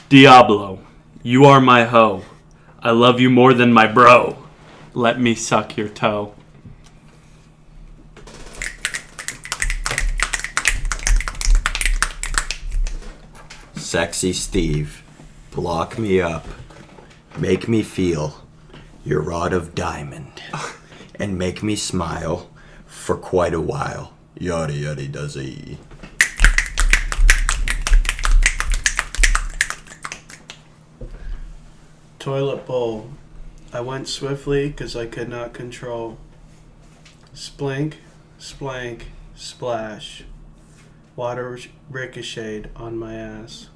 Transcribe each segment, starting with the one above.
Diablo, you are my hoe. I love you more than my bro. Let me suck your toe. Sexy Steve, block me up. Make me feel your rod of diamond. And make me smile for quite a while. Yada yada does he. Toilet bowl. I went swiftly because I could not control. Splink, splank, splash. Water ricocheted on my ass.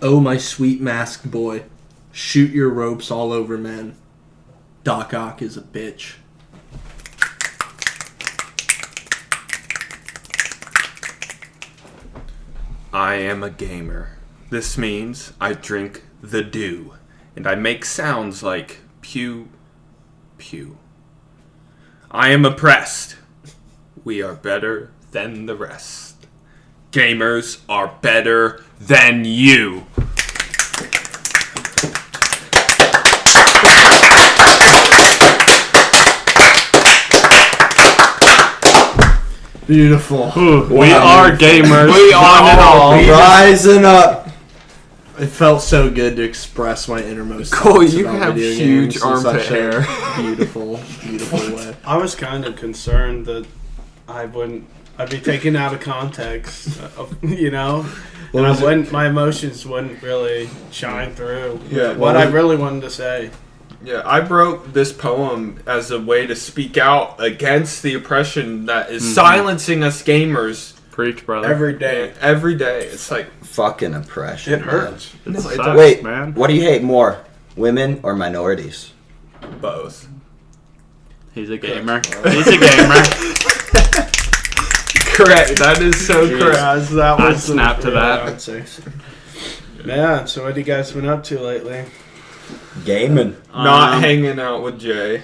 Oh, my sweet masked boy. Shoot your ropes all over men. Doc Ock is a bitch. I am a gamer. This means I drink the dew. And I make sounds like pew, pew. I am oppressed. We are better than the rest. Gamers are better than you. Beautiful. We are gamers. We are all. Rising up. It felt so good to express my innermost Cole, thoughts you about have video huge games in armpit such a hair. Beautiful, beautiful way. I was kind of concerned that I'd be taken out of context, you know? And my emotions wouldn't really shine through what I really wanted to say. Yeah, I wrote this poem as a way to speak out against the oppression that is silencing us gamers. Preach, brother. Every day. Every day. It's like, Fucking oppression. It hurts. It sucks, Wait, man. what do you hate more? Women or minorities? both. He's a gamer. He's a gamer. Correct. That is so correct. Guys, that I'd was snap to that. I'd say. Yeah, so what have you guys been up to lately? Gaming. Not hanging out with Jay.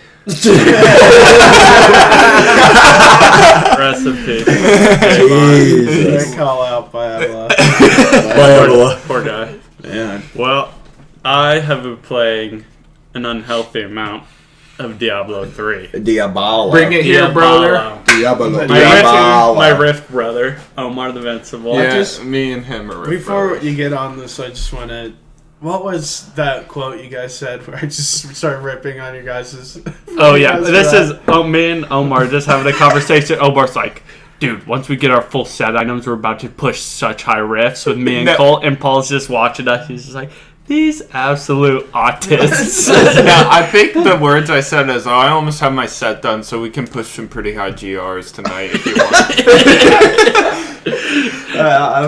Recipe. Jesus. Great call out by Abla. Poor guy. Man. Well, I have been playing an unhealthy amount of Diablo 3. Diabolo. Bring it here, brother. Diabolo. My Rift brother, Omar the Invincible. Yeah, me and him are Before brothers. you get on this, I just want to... What was that quote you guys said where I just started ripping on your guys'... Oh, yeah. Me and Omar just having a conversation. Omar's like, dude, once we get our full set items, we're about to push such high riffs with me and Colt. And Paul's just watching us. He's just like, these absolute autists. Yeah, I think the words I said is, I almost have my set done, so we can push some pretty high GRs tonight if you want. I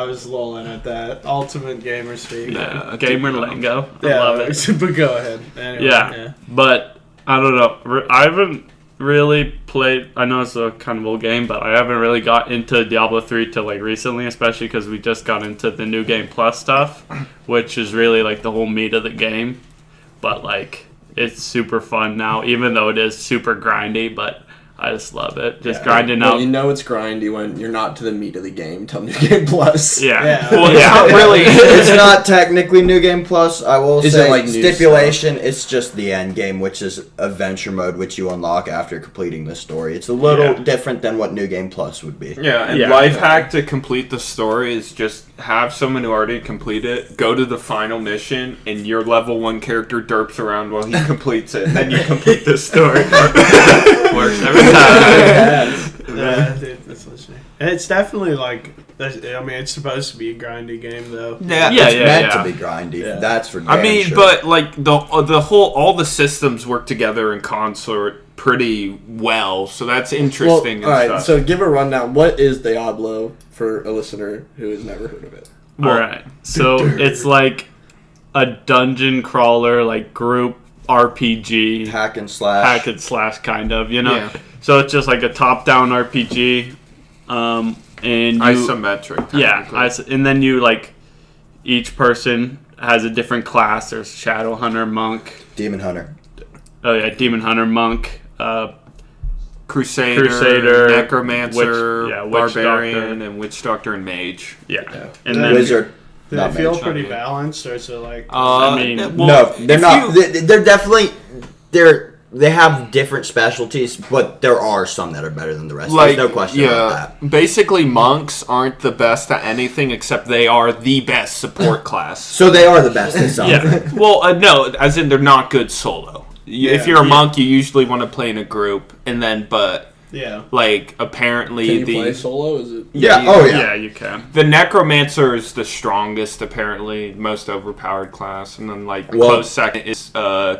was lolling at that. Ultimate gamer speak. Yeah, gamer lingo. I Yeah, love it. but go ahead. Anyway, Yeah, but I don't know. I haven't really played. I know it's a kind of old game, but I haven't really got into Diablo 3 till like recently, especially because we just got into the New Game Plus stuff, which is really like the whole meat of the game. But like, it's super fun now, even though it is super grindy. But I just love it. Just grinding Well, out. you know it's grindy when you're not to the meat of the game till New Game Plus. Yeah. Yeah. Well, it's not really. It's not technically New Game Plus. I will Is say it like new stipulation. It's just the end game, which is adventure mode, which you unlock after completing the story. It's a little different than what New Game Plus would be. Yeah, and life hack to complete the story is just have someone who already completed it go to the final mission, and your level 1 character derps around while he completes it, and then you complete the story. Works every time. Yeah, dude, that's listening. And it's definitely like, I mean, it's supposed to be a grindy game though. Yeah, Yeah, It's meant yeah. to be grindy. Yeah. That's for damn I mean, sure. but like the whole all the systems work together in consort pretty well, so that's interesting. Well, all right, and stuff. so give a rundown. What is Diablo for a listener who has never heard of it? Alright, so it's like a dungeon crawler, like group RPG, hack and slash. kind of, you know? Yeah. So it's just like a top-down RPG, and you... isometric. Yeah, and then you, like, each person has a different class. There's Shadow Hunter, Monk. Demon Hunter. Oh, yeah, Demon Hunter, Monk, Crusader, Necromancer, Witch Barbarian, Doctor. and Witch Doctor and Mage. Yeah. And then Wizard. Do Not they feel mage. pretty balanced, or is it like? I mean, No, they're not. They're definitely they have different specialties, but there are some that are better than the rest. There's no question about that. Basically, monks aren't the best at anything except they are the best support class. So they are the best at something. Yeah. Well, no, as in they're not good solo. If you're a monk, you usually want to play in a group, and then Yeah. like apparently Can you play solo? Is it? Yeah. Oh yeah. Yeah, you can. the necromancer is the strongest, apparently most overpowered class, and then like Well- close second is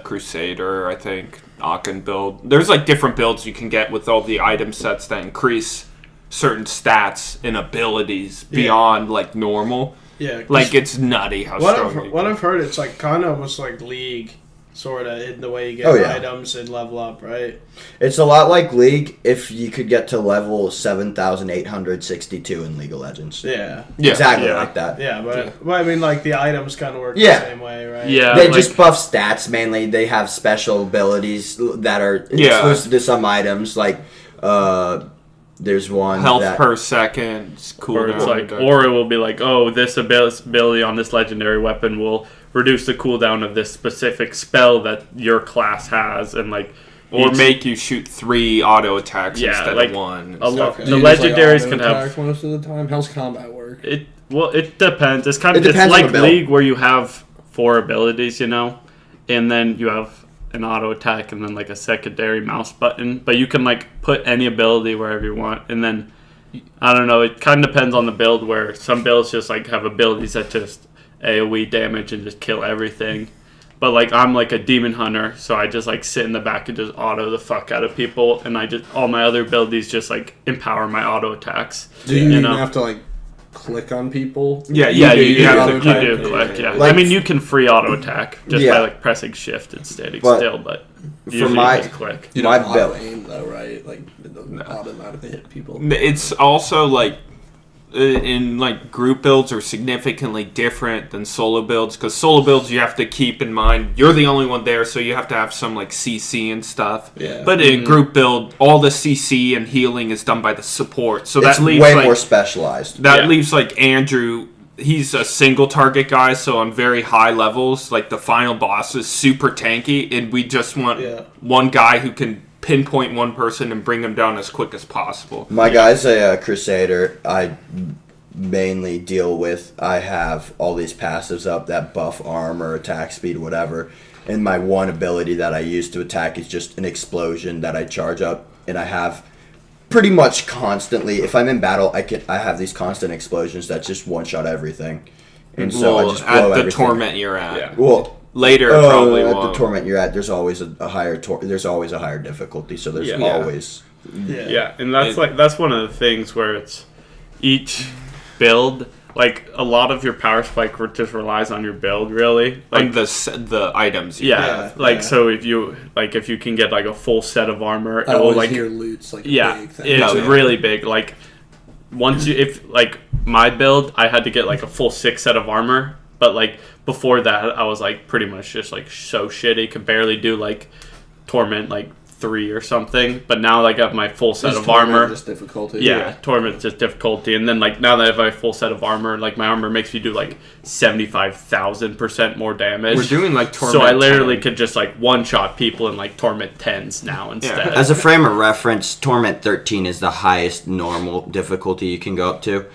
crusader, I think. Aachen build. There's like different builds you can get with all the item sets that increase certain stats and abilities beyond like normal. Yeah. 'cause Like it's nutty how strong. what I've heard, it's like kind of almost like League, sort of in the way you get items and level up, right? It's a lot like League if you could get to level 7,862 in League of Legends. Yeah. Exactly like that. Yeah, but I mean, like the items kind of work Yeah. the same way, right? Yeah. They like- just buff stats mainly. They have special abilities that are exclusive to some items. Like, there's one Health that, per second, cooldown. Or it's like, or it will be like, oh, this ability on this legendary weapon will reduce the cooldown of this specific spell that your class has, and like, or each- make you shoot 3 auto attacks Yeah, instead like, of 1. a lot. stuff. The legendaries can have attack most of the time. How's combat work? it. Well, it depends. It's kind of It it's depends on like the build. League where you have 4 abilities, and then you have an auto attack and then like a secondary mouse button. But you can like put any ability wherever you want, and then I don't know. It kind of depends on the build. Where some builds just like have abilities that just AoE damage and just kill everything. But like I'm like a demon hunter, so I just like sit in the back and just auto the fuck out of people, and I just all my other abilities just like empower my auto attacks. Do you even have to like click on people? Yeah, Yeah, do. you have do. to You click. do click. Yeah, Like- I mean you can free auto attack just by like pressing shift and standing But still, but for usually my- you just click. You My don't build. auto aim though, right? Like it doesn't automatically hit people. It's also like in like group builds are significantly different than solo builds, because solo builds you have to keep in mind you're the only one there, so you have to have some like CC and stuff. Yeah. But in group build, all the CC and healing is done by the support, so it's that leaves way like more specialized. that leaves like Andrew. He's a single target guy, so on very high levels, like the final boss is super tanky, and we just want one guy who can pinpoint one person and bring them down as quick as possible. My guy's a Crusader. I mainly deal with. I have all these passives up that buff armor, attack speed, whatever. And my one ability that I use to attack is just an explosion that I charge up, and I have pretty much constantly. If I'm in battle, I have these constant explosions that just one shot everything, and so I just blow at the everything. torment you're at. Yeah. Well. Later, probably at won't. the torment you're at, there's always a higher there's always a higher difficulty, so there's always Yeah, and that's one of the things where it's each build, like a lot of your power spike just relies on your build, really. Like Like the items. You have. so if you can get like a full set of armor, it I will always like hear loot's like a big thing. it's yeah. really big. Like once if like my build, I had to get like a full 6 set of armor, but like before that, I was like pretty much just like so shitty, could barely do like torment like 3 or something. But now like I have my full set Is of torment armor. just difficulty. Yeah, torment's just difficulty, and then like now that I have my full set of armor, like my armor makes me do like 75,000% more damage. We're doing like torment. so I literally 10. could just like one shot people in like torment 10s now instead. As a frame of reference, Torment 13 is the highest normal difficulty you can go up to.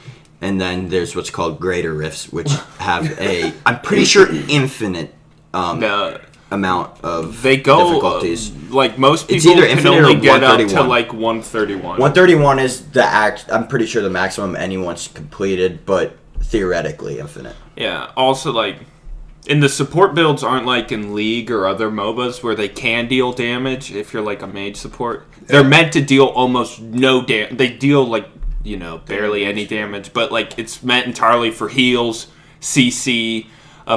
And then there's what's called Greater Rifts, which have I'm pretty sure, infinite amount of They go difficulties. like most It's people either can infinite or only get up to 131. like 131. 131 is I'm pretty sure the maximum anyone's completed, but theoretically infinite. Yeah. Also, like, and the support builds aren't like in League or other MOBAs where they can deal damage if you're like a mage support. They're meant to deal almost no damage. They deal like barely any damage, but like it's meant entirely for heals, CC,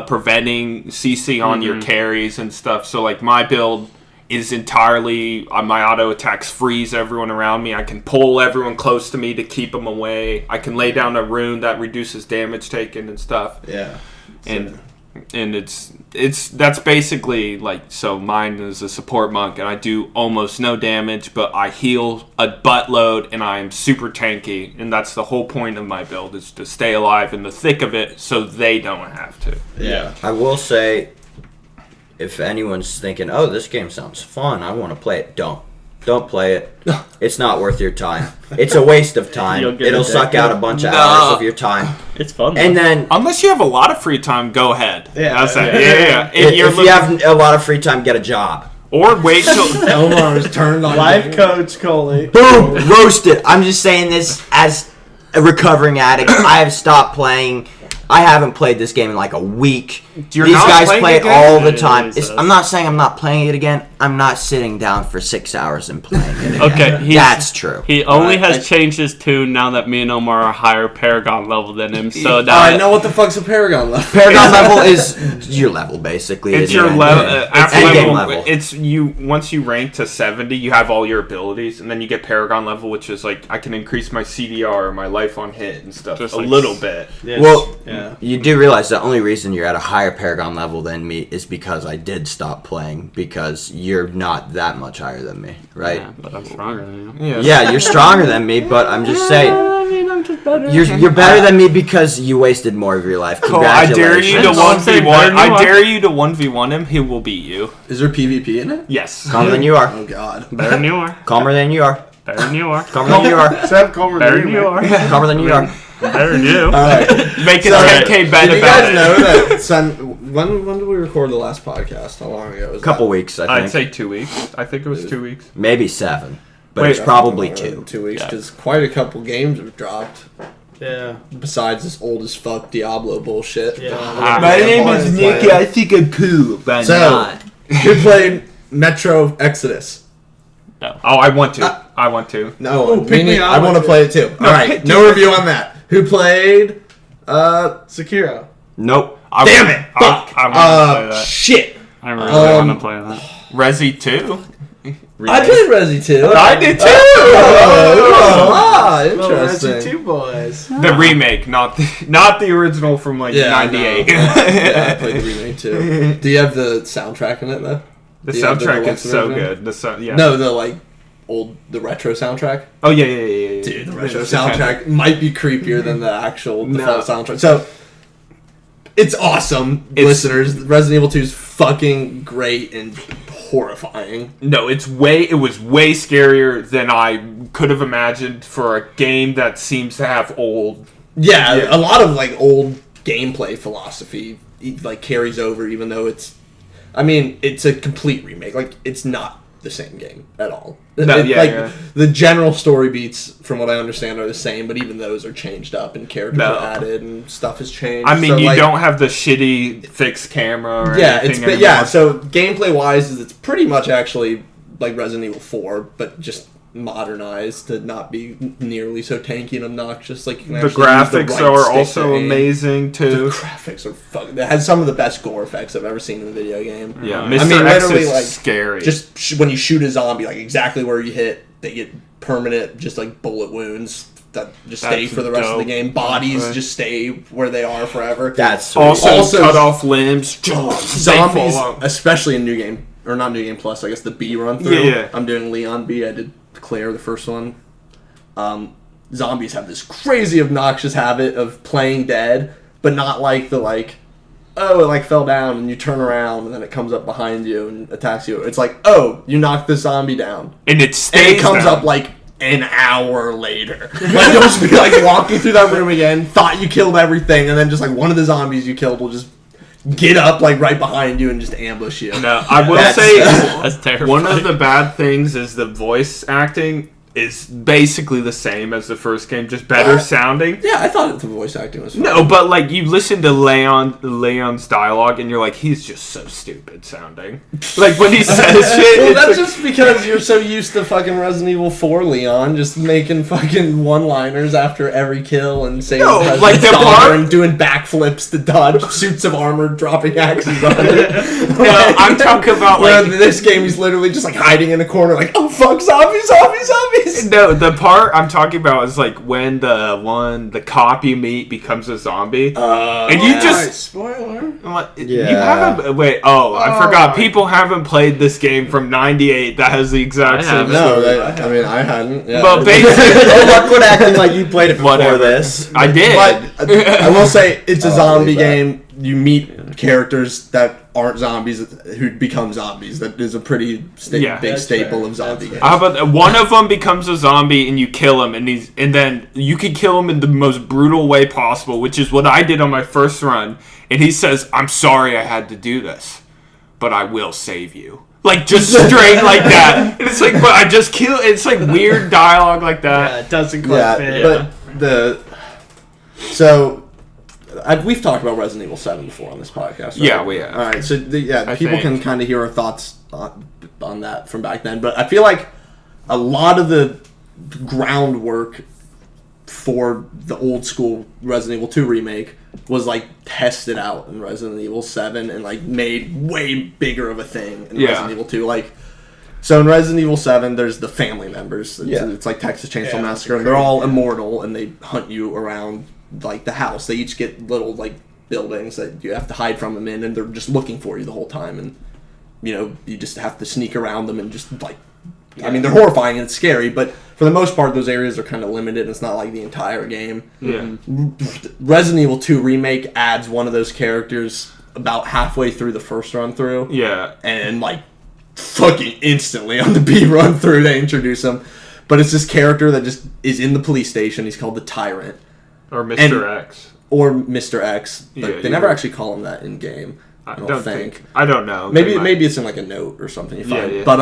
preventing CC on your carries and stuff. So like my build is entirely my auto attacks freeze everyone around me. I can pull everyone close to me to keep them away. I can lay down a rune that reduces damage taken and stuff. Yeah. And and that's basically like, so mine is a support monk, and I do almost no damage, but I heal a buttload, and I am super tanky, and that's the whole point of my build, is to stay alive in the thick of it, so they don't have to. Yeah. I will say, if anyone's thinking, "Oh, this game sounds fun, I want to play it," don't play it. It's not worth your time. It's a waste of time. It'll suck out a bunch of hours of your time. It's fun. And then, Unless you have a lot of free time, go ahead. Yeah. That's it. Yeah. if you have a lot of free time, get a job. Or wait till... Elmar is turned on. Life coach Coley. Boom! Roasted. I'm just saying this as a recovering addict. I have stopped playing. I haven't played this game in like a week. You're These not guys playing play it it again? all the Yeah, time. he says. I'm not saying I'm not playing it again. I'm not sitting down for 6 hours and playing it again. Okay, That's true. He only has changed his tune now that me and Omar are higher Paragon level than him. So now I know what the fuck's a Paragon level. Paragon level is your level, basically. It's your your end level. game. After End game level, level. it's you. Once you rank to 70, you have all your abilities, and then you get Paragon level, which is like I can increase my CDR, my life on hit, and stuff Just a like little bit. Yeah. Well, Yeah. you do realize the only reason you're at a higher Paragon level than me is because I did stop playing, because you're not that much higher than me, right? Yeah, but I'm stronger than you. Yeah, you're stronger than me, but I'm just saying, I mean, I'm just better. you're better than me because you wasted more of your life. Cole, I dare you to Congratulations. 1v1. better than you I are. dare you to 1v1 him. He will beat you. Is there PvP in it? Yes. Calmer than you are. Oh god. Better than you are. Calmer than you are. Better than you are. Calmer than you are. Sam Coleman. Better than you are. Calmer than you are. Better than you. Alright. Make a So, 10k bet Did you about guys it. know that when did we record the last podcast? How long ago was Couple weeks, I I'd think. say 2 weeks. I think it was 2 weeks. Maybe 7. But Wait, it's probably 2. 2 weeks, Yeah. because quite a couple games have dropped. Yeah. Besides this old as fuck Diablo bullshit. Yeah. My name is Nikki, I think I'm cool, but So, who played Metro Exodus? No. Oh, I want to. I want to. No, Oh, pick me I up. want to play it too. No, Alright, pick- no review on that. Who played, Sekiro. Nope. Damn it! Fuck! I want to play that. Shit! I really want to play that. Resi 2. I played Resi 2. I did too. Interesting. Two boys. The remake, not the original from like Yeah, I '98. know. Yeah, I played the remake too. Do you have the soundtrack in it though? The Do you have soundtrack is deluxe so version? good. Yeah. No, the retro soundtrack. Oh yeah. Dude, the retro It's kind of- soundtrack might be creepier than the actual No. default soundtrack. So it's awesome, It's- listeners. Resident Evil 2 is fucking great and horrifying. No, it was way scarier than I could have imagined for a game that seems to have old. Yeah, Yeah. a lot of like old gameplay philosophy like carries over, even though it's a complete remake. Like it's not the same game at all. No, yeah. The general story beats, from what I understand, are the same, but even those are changed up and characters No. are added and stuff has changed. I mean, So, you like, don't have the shitty fixed camera or Yeah, anything it's yeah. anymore. So gameplay wise, it's pretty much actually like Resident Evil 4, but just modernized to not be nearly so tanky and obnoxious. Like you can the actually use the graphics right are stick to also aim. amazing The too. graphics are fucking. It has some of the best gore effects I've ever seen in a video game. Yeah, I Mr. mean, X literally, is like, scary. Just when you shoot a zombie, like exactly where you hit, they get permanent, just like bullet wounds that just stay That's for the rest of the dope. game. Bodies Right. just stay where they are forever. That's sweet. also cut off limbs. Zombies, especially in New Game, or not New Game Plus, I guess the B run through. Yeah. I'm doing Leon B. I did Claire, the first one. Zombies have this crazy obnoxious habit of playing dead, but not like the oh, it like fell down and you turn around and then it comes up behind you and attacks you. It's like, oh, you knocked the zombie down. And it And stays it comes down. up like an hour later. Like you'll just be like walking through that room again, thought you killed everything, and then just like one of the zombies you killed will just get up like right behind you and just ambush you. No, I will That's- say That's terrifying. one of the bad things is the voice acting is basically the same as the first game, just better sounding. Yeah, I thought the voice acting was fun. No, but like you listen to Leon's dialogue and you're like, he's just so stupid sounding. Like when he says shit, Well, it's that's like- just because you're so used to fucking Resident Evil 4 Leon just making fucking one-liners after every kill and saving No, President like the Stalin part- and doing backflips to dodge suits of armor, dropping axes on it. No, I'm talking about Where like in this game he's literally just like hiding in a corner like, oh fuck, zombie, zombie, zombie. zombies? No, the part I'm talking about is like when the cop you meet becomes a zombie, and you just spoiler. you haven't I forgot. People haven't played this game from '98 that has the exact same. No, I hadn't. Yeah. But basically, Well, quit acting like you played it before Whatever. this. I did. But I will say it's a zombie believe that. game. You meet characters that aren't zombies who become zombies. That is a pretty big That's staple fair. of zombie That's games. How about one of them becomes a zombie and you kill him, and then you can kill him in the most brutal way possible, which is what I did on my first run. And he says, "I'm sorry I had to do this, but I will save you." Like just straight like that. And it's like, but I just kill. It's like weird dialogue like that. Yeah, it doesn't quite fit. But we've talked about Resident Evil 7 before on this podcast. Right? Yeah, we have. All right, so I people think. can kind of hear our thoughts on that from back then. But I feel like a lot of the groundwork for the old school Resident Evil 2 remake was like tested out in Resident Evil 7 and like made way bigger of a thing in Resident Evil 2. Like, so in Resident Evil 7, there's the family members. It's like Texas Chainsaw Massacre, and they're all immortal, and they hunt you around like the house. They each get little like buildings that you have to hide from them in, and they're just looking for you the whole time. And you just have to sneak around them and just like, I mean, they're horrifying and it's scary, but for the most part, those areas are kind of limited. And it's not like the entire game. Yeah. Resident Evil 2 Remake adds one of those characters about halfway through the first run through. Yeah. And like fucking instantly on the B run through they introduce him. But it's this character that just is in the police station. He's called the Tyrant. Or Mr. X. Or Mr. X. But Yeah, they never actually call him that in game. I don't think. I don't know. Maybe it's in like a note or something you find. Yeah. But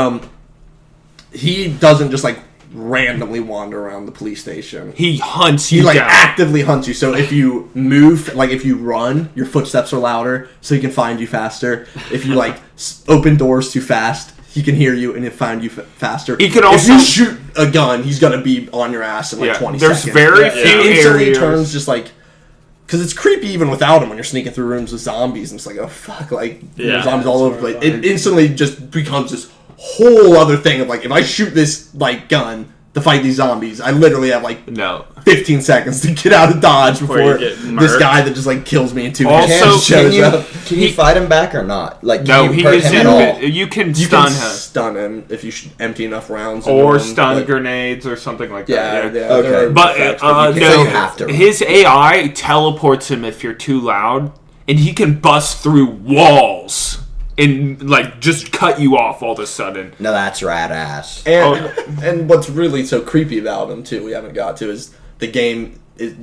he doesn't just like randomly wander around the police station. He hunts He you like down. actively hunts you. So if you move, like if you run, your footsteps are louder, so he can find you faster. If you like open doors too fast, he can hear you and he'll find you faster. He can if also you shoot a gun, he's gonna be on your ass in like 20 There's seconds. very It few instantly areas. turns just like. Because it's creepy even without him when you're sneaking through rooms with zombies and it's like, oh fuck, like there's zombies all over the place. It instantly just becomes this whole other thing of like, if I shoot this like gun to fight these zombies, I literally have like 15 seconds to get out of dodge before you get this murked. guy that just like kills me in 2 Also, minutes Can shows you up. can you fight him back or not? Like, No, can he you hurt is him at all? you can You stun can him. stun him if you empty enough rounds. into Or him, stun but- grenades or something like Yeah, that. yeah. Okay. there are But effects, you no, can- So you have to. his AI teleports him if you're too loud, and he can bust through walls and like just cut you off all of a sudden. No, that's rad ass. And what's really so creepy about him too, we haven't got to, is the game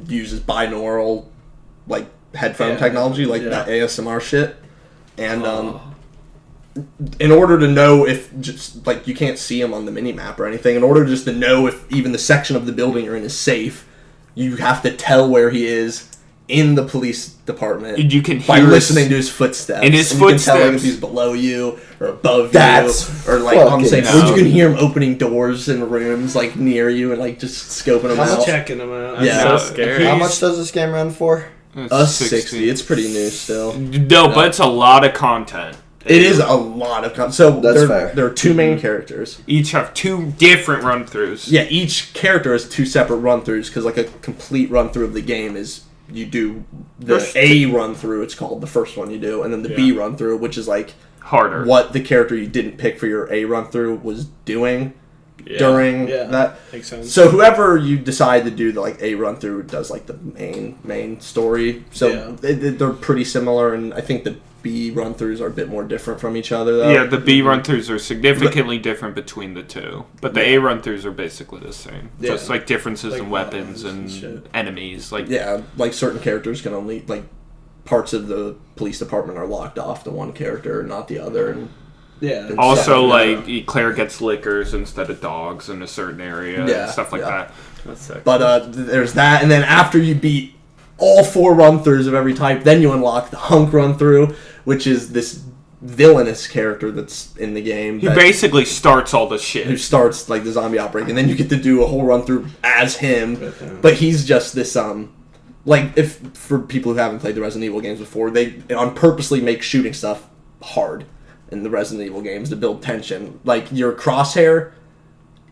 uses binaural like headphone technology, like that ASMR shit. And in order to know if just like you can't see him on the mini map or anything, in order just to know if even the section of the building you're in is safe, you have to tell where he is in the police department. You can by hear listening to his footsteps. And his you can tell like, footsteps. if he's below you or above That's you, or like on the same fucking floor. You can hear him opening doors in rooms like near you and like just scoping them Just out. checking them out. Yeah. So scary. How much does this game run for? Us 60. It's pretty new still. No, but it's a lot of content. It is a lot of content. So That's fair. there are two main characters. Each have 2 different run-throughs. Yeah, each character has 2 separate run-throughs because like a complete run-through of the game is you do the A run-through, it's called, the first one you do, and then the B run-through, which is like Harder. what the character you didn't pick for your A run-through was doing during that. Makes sense. So whoever you decide to do the like A run through does like the main story. So they're pretty similar, and I think the B run throughs are a bit more different from each other though. Yeah, the B run-throughs are significantly different between the two. But the A run-throughs are basically the same. Yeah. Just like differences Like in weapons and and shit. enemies. Like Yeah, like certain characters can only like parts of the police department are locked off to one character and not the other. And Yeah. also, Yeah. like Claire gets lickers instead of dogs in a certain area and stuff like that. That's sick. But there's that, and then after you beat all 4 run-throughs of every type, then you unlock the Hunk run-through, which is this villainous character that's in the game. He that- basically starts all the who shit. starts like the zombie outbreak, and then you get to do a whole run-through as him. But he's just this like, if for people who haven't played the Resident Evil games before, they on purposely make shooting stuff hard in the Resident Evil games to build tension. Like, your crosshair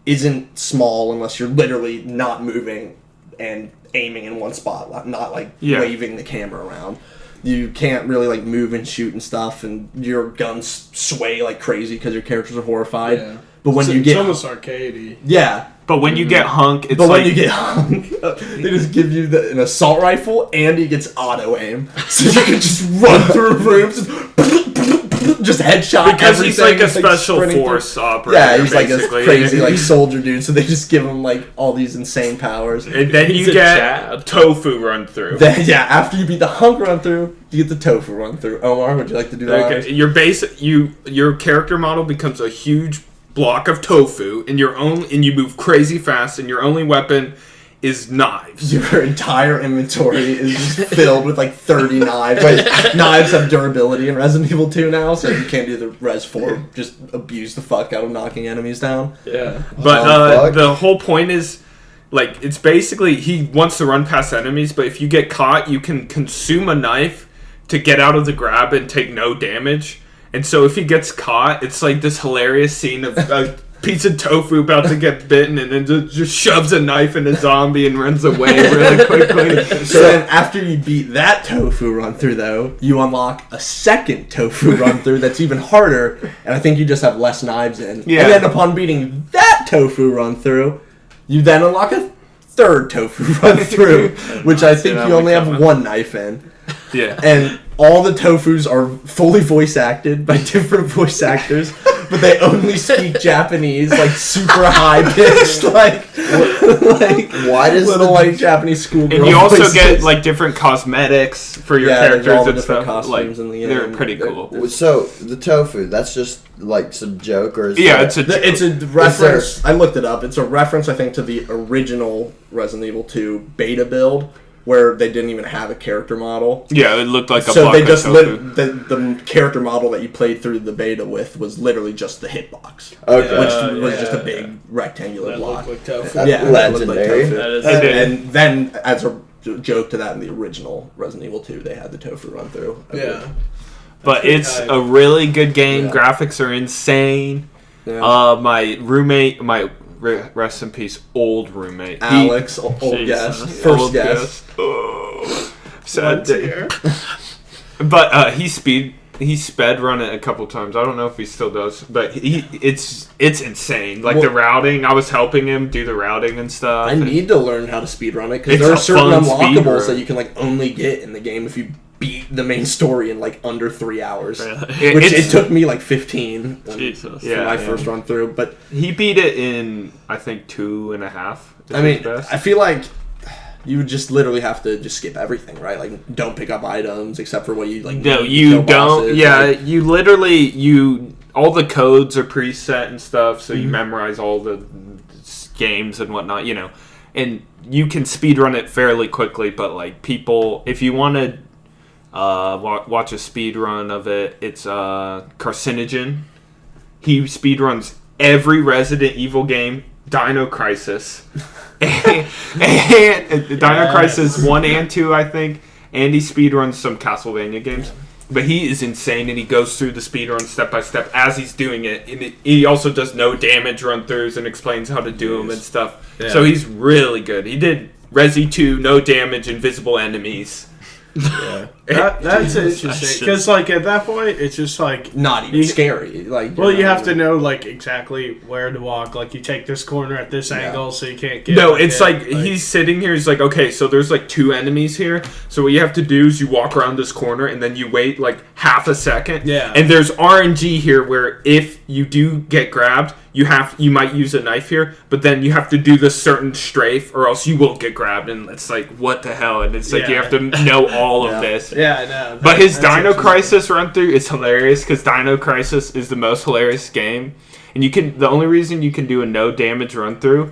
isn't small unless you're literally not moving and aiming in one spot, not like waving the camera around. You can't really like move and shoot and stuff, and your guns sway like crazy because your characters are horrified. Yeah. But when it's almost arcadey. Yeah. But when you get hunk, it's when you get hung, they just give you an assault rifle, and he gets auto aim, so you can just run through rooms, just headshot. Because he's like a It's special sprinting force through. operator. Yeah, he's like a basically. crazy like soldier dude. So they just give him like all these insane powers. And then He's you a get Chad. tofu run through. Then, after you beat the hunk run through, you get the tofu run through. Omar, would you like to do that? Okay, your character model becomes a huge block of tofu, and you move crazy fast, and your only weapon is knives. Your entire inventory is just filled with like 30 knives. Like, knives have durability in Resident Evil 2 now, so you can't do the Res 4. Just abuse the fuck out of knocking enemies down. Yeah. But the whole point is, like, it's basically he wants to run past enemies, but if you get caught, you can consume a knife to get out of the grab and take no damage. And so if he gets caught, it's like this hilarious scene of a piece of tofu about to get bitten, and then just shoves a knife in a zombie and runs away really quickly. So then after you beat that tofu run through, though, you unlock a second tofu run through that's even harder, and I think you just have less knives in. Yeah. And then upon beating that tofu run through, you then unlock a third tofu run through, which I think you only have one knife in. Yeah. And all the tofus are fully voice acted by different voice actors, but they only speak Japanese, like super high pitched, like Why does little like Japanese schoolgirl And you also voices. get like different cosmetics for your Yeah, there's all characters the and different stuff. Like costumes in the they're game. pretty cool. So the tofu, that's just like some joke, or is Yeah, that, it's It's a reference. I looked it up. It's a reference, I think, to the original Resident Evil 2 beta build, where they didn't even have a character model. Yeah, it looked like a So block they of just tofu. the character model that you played through the beta with was literally just the hitbox, okay? which was yeah. just a big rectangular That block. looked like tofu. That's Yeah, that looked legendary. tofu. That is And then, as a joke to that, in the original Resident Evil 2, they had the tofu run through. Yeah. But pretty it's hype. a really good game. Yeah. Graphics are insane. Yeah. My roommate, rest in peace, old roommate. Alex, old Jesus. guest, first Old guest. Oh, sad What's day. here? But he sped run it a couple times. I don't know if he still does, but it's insane. Like the routing, I was helping him do the routing and stuff. I and need to learn how to speedrun it, because It's there are a certain fun unlockables speedrun. that you can like only get in the game if you beat the main story in like under 3 hours. Really? Which It's- it took me like 15 Jesus. for Yeah, my yeah. first run through. But He beat it in I think 2.5. is I mean, his best. I feel like you would just literally have to just skip everything, right? Like, don't pick up items except for what you like. No, need to you kill don't. bosses, Yeah, like- you literally all the codes are preset and stuff, so you memorize all the games and whatnot, and you can speedrun it fairly quickly. But like people, if you want to watch a speedrun of it, it's Carcinogen. He speedruns every Resident Evil game, Dino Crisis, and Dino Crisis 1 and 2, I think. And he speedruns some Castlevania games. But he is insane, and he goes through the speedrun step by step as he's doing it. And he also does no damage run-throughs and explains how to do them and stuff. Yeah. So he's really good. He did Resi 2, no damage, invisible enemies. That's interesting, because like at that point, it's just like not even scary. Like, well, you you're have not to even- know like exactly where to walk. Like you take this corner at this angle, so you can't get. No, it's hit. like he's sitting here. He's like, okay, so there's like 2 enemies here. So what you have to do is you walk around this corner and then you wait like half a second. Yeah. And there's RNG here where if you do get grabbed, you might use a knife here, but then you have to do this certain strafe or else you won't get grabbed. And it's like, what the hell? And it's like you Yeah. have to know all of this. Yeah, I know. But his That's Dino interesting. Crisis run through is hilarious because Dino Crisis is the most hilarious game, and the only reason you can do a no damage run through,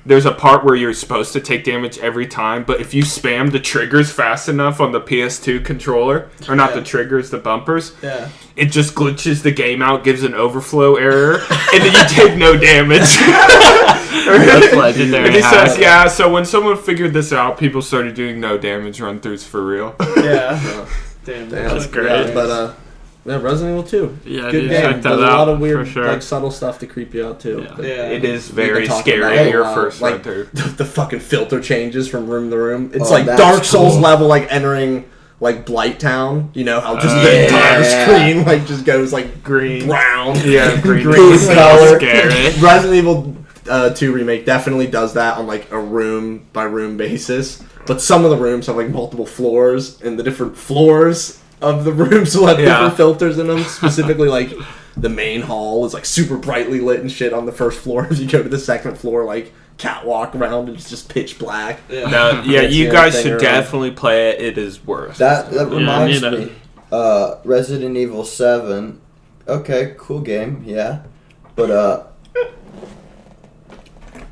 there's a part where you're supposed to take damage every time, but if you spam the triggers fast enough on the PS2 controller, or not the triggers, the bumpers, Yeah. it just glitches the game out, gives an overflow error, and then you take no damage. That's legendary. And he hack. says, yeah, so when someone figured this out, people started doing no damage run throughs for real. Yeah. Damn, Damn, that's great. yeah, but Yeah, Resident Evil 2. Yeah, Good dude, game. check that There's a out lot of weird, for sure. like subtle stuff to creep you out too. Yeah. But Yeah. It is we've very been talking scary about it your a while. first like, run through. The fucking filter changes from room to room. It's Oh, like that's Dark Souls cool. level, like entering like Blight Town. You know how just Oh, the entire yeah. screen like just goes like Green. brown. Yeah, green. Green So color. scary. Resident Evil 2 remake definitely does that on like a room by room basis. But some of the rooms have like multiple floors, and the different floors of the rooms will have Yeah. different filters in them. Specifically, like the main hall is like super brightly lit and shit on the first floor. If you go to the second floor, like catwalk around and it's just pitch black. Yeah. No, yeah, That's you the guys only thing should around. definitely play it. It is worth. That Yeah, reminds I me. Resident Evil 7. Okay, cool game, yeah. But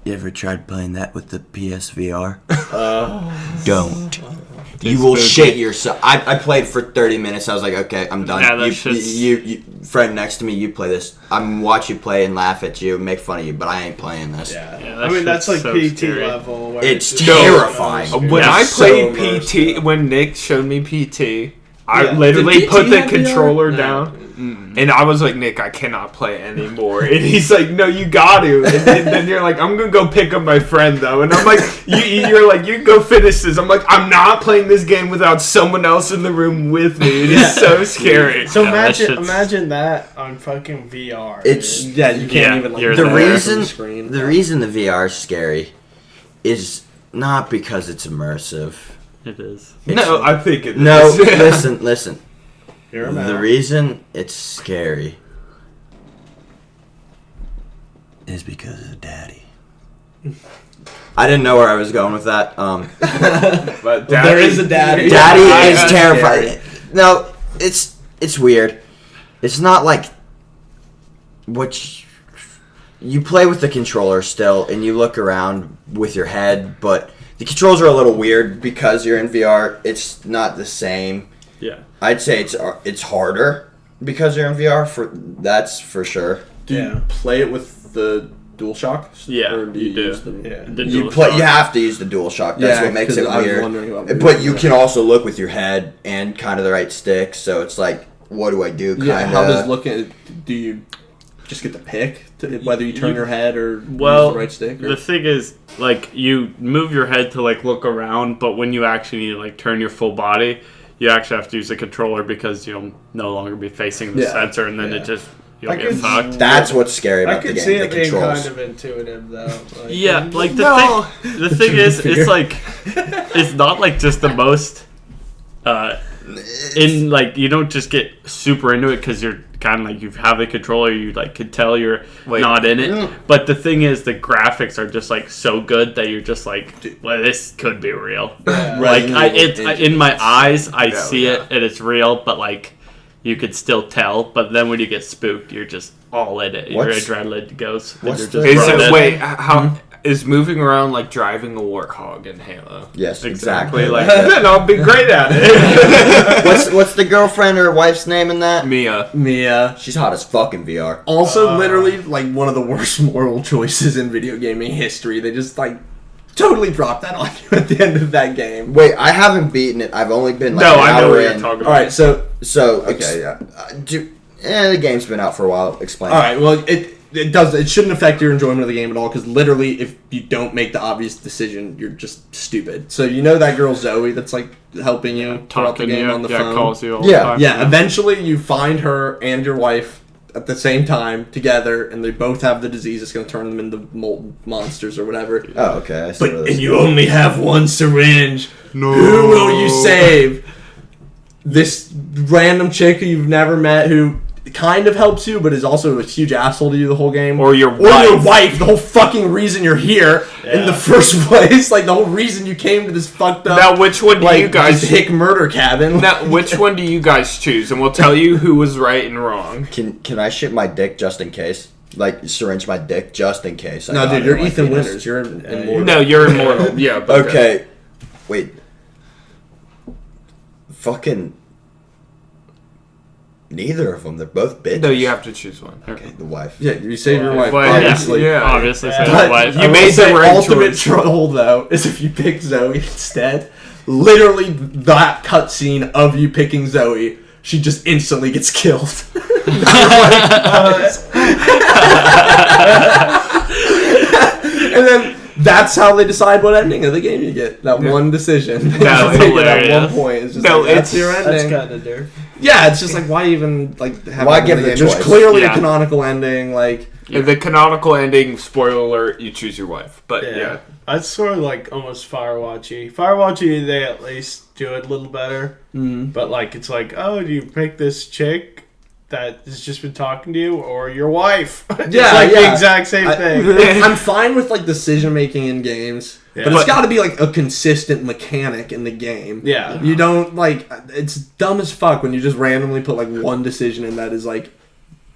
you ever tried playing that with the PSVR? Don't. You will shit yourself. I played for 30 minutes. I was like, okay, I'm done. Yeah, that you, shit's- you, friend next to me, you play this. I'm watch you play and laugh at you, make fun of you, but I ain't playing this. Yeah. Yeah, I that mean, that's like shit's so PT scary. level. Where It's just terrifying. so When Yeah, I so played immersed, PT, when Nick showed me PT, I Yeah. literally Did put PT the have controller VR? down, and I was like, Nick, I cannot play anymore. And he's like, no, you got to. And then you're like, I'm going to go pick up my friend, though. And I'm like, you're like, you can go finish this. I'm like, I'm not playing this game without someone else in the room with me. It is so scary. So Yeah, that shit's- imagine that on fucking VR. It's- dude. Yeah, you can't Yeah, even like you're The there. glare reason from the screen. the reason the VR is scary is not because it's immersive. It is. No, I think it No, is. listen. Hear 'em The out. reason it's scary is because of daddy. I didn't know where I was going with that. But There is a daddy. Daddy Yeah, is that's terrifying. No, it's weird. It's not like what you play with the controller still, and you look around with your head, but the controls are a little weird because you're in VR. It's not the same. Yeah. I'd say it's harder because you're in VR. That's for sure. Do you Yeah. play it with the DualShock? Yeah, Or do you do. use the... Yeah. The You DualShock. have to use the DualShock. That's Yeah, what makes 'cause it I was weird. wondering about But you can also look with your head and kind of the right stick. So it's like, what do I do? Kinda. Yeah, how does looking... Do you just get to pick whether you turn You- your head or Well, use the right stick? Or? the thing is, like, you move your head to, like, look around, but when you actually need to, like, turn your full body, you actually have to use the controller because you'll no longer be facing the Yeah. sensor, and then Yeah. it just, you'll I get could- fucked. That's what's scary I about the could game. see The it being controls. kind of intuitive, though. Like, Yeah, like, No. the thing is, it's, like, it's not, like, just the most, in, like, you don't just get super into it because you're kind of like, you have the controller, you, like, can tell you're not in it. But the thing is, the graphics are just, like, so good that you're just like, well, this could be real. Like, in my eyes, I Yeah, see yeah. it, and it's real, but, like, you could still tell. But then when you get spooked, you're just all in it. Your What's- adrenaline goes. and what's you're the- just Is running it, it. wait, how is moving around like driving a warthog in Halo? Yes, Exactly, exactly. like- Then I'll be great at it. what's the girlfriend or wife's name in that? Mia. Mia. She's hot as fuck in VR. Also, literally, like, one of the worst moral choices in video gaming history. They just, like, totally dropped that on you at the end of that game. Wait, I haven't beaten it. I've only been like No, an I know hour what you're in. talking about. Alright, so... So Okay, yeah. the game's been out for a while. Explain. Alright, well, it shouldn't affect your enjoyment of the game at all, because literally, if you don't make the obvious decision, you're just stupid. So, you know that girl Zoe that's, like, helping you throughout the Talking to game you, on the yeah, phone? calls you all Yeah, the time. Yeah, eventually you find her and your wife at the same time together, and they both have the disease that's going to turn them into molten monsters or whatever. Oh, okay. I see where But this and you only have one syringe. No. Who will you save? This random chick who you've never met who kind of helps you, but is also a huge asshole to you the whole game. Or your your wife. wife, the whole fucking reason you're here in the first place. Like, the whole reason you came to this fucked up, Now, which one do like, you guys? hick murder cabin. Now, which one do you guys choose? And we'll tell you who was right and wrong. Can I shit my dick just in case? Like syringe my dick just in case. I No, got dude, it you're in my Ethan penis. Winters. You're immortal. No, you're immortal. Yeah, but Okay. Wait. Fucking. Neither of them. They're both bitches. No, you have to choose one. Okay, the wife. Yeah, you save your wife, Well, obviously. yeah. Obviously, Yeah. so But wife. you You made the right ultimate choice. troll, though, is if you pick Zoe instead. Literally, that cutscene of you picking Zoe she just instantly gets killed. And then that's how they decide what ending of the game you get. That one decision. That's Take it hilarious. at one point. It's just No, like, that's it's- your ending. That's kind of dirty. Yeah, it's just like, why even like have Why it give in the game? There's choice? clearly Yeah. a canonical ending. Like, The canonical ending, spoiler alert, you choose your wife. But yeah. It's sort of like almost Firewatchy. Firewatchy, they at least do it a little better. But like, it's like, oh, do you pick this chick that has just been talking to you, or your wife? It's Yeah, like the yeah. exact same thing. I'm fine with like decision making in games, Yeah. but it's got to be like a consistent mechanic in the game. Yeah. You don't like, it's dumb as fuck when you just randomly put like one decision in that is like,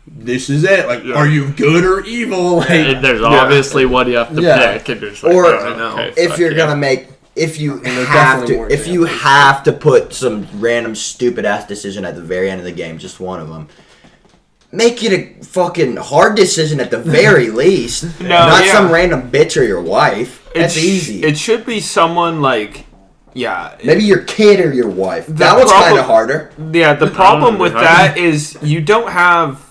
this is it. Like, are you good or evil? Like, And there's obviously what you have to Yeah. pick, and it's like, Or okay, if fuck you're yeah. gonna make, if you there's have definitely to, more if you examples. have to put some random stupid ass decision at the very end of the game, just one of them, make it a fucking hard decision at the very least. No, Not yeah. some random bitch or your wife. That's It's- easy. It should be someone like, yeah. Maybe your kid or your wife. The That one's problem- kind of harder. Yeah, the problem with know. that is you don't have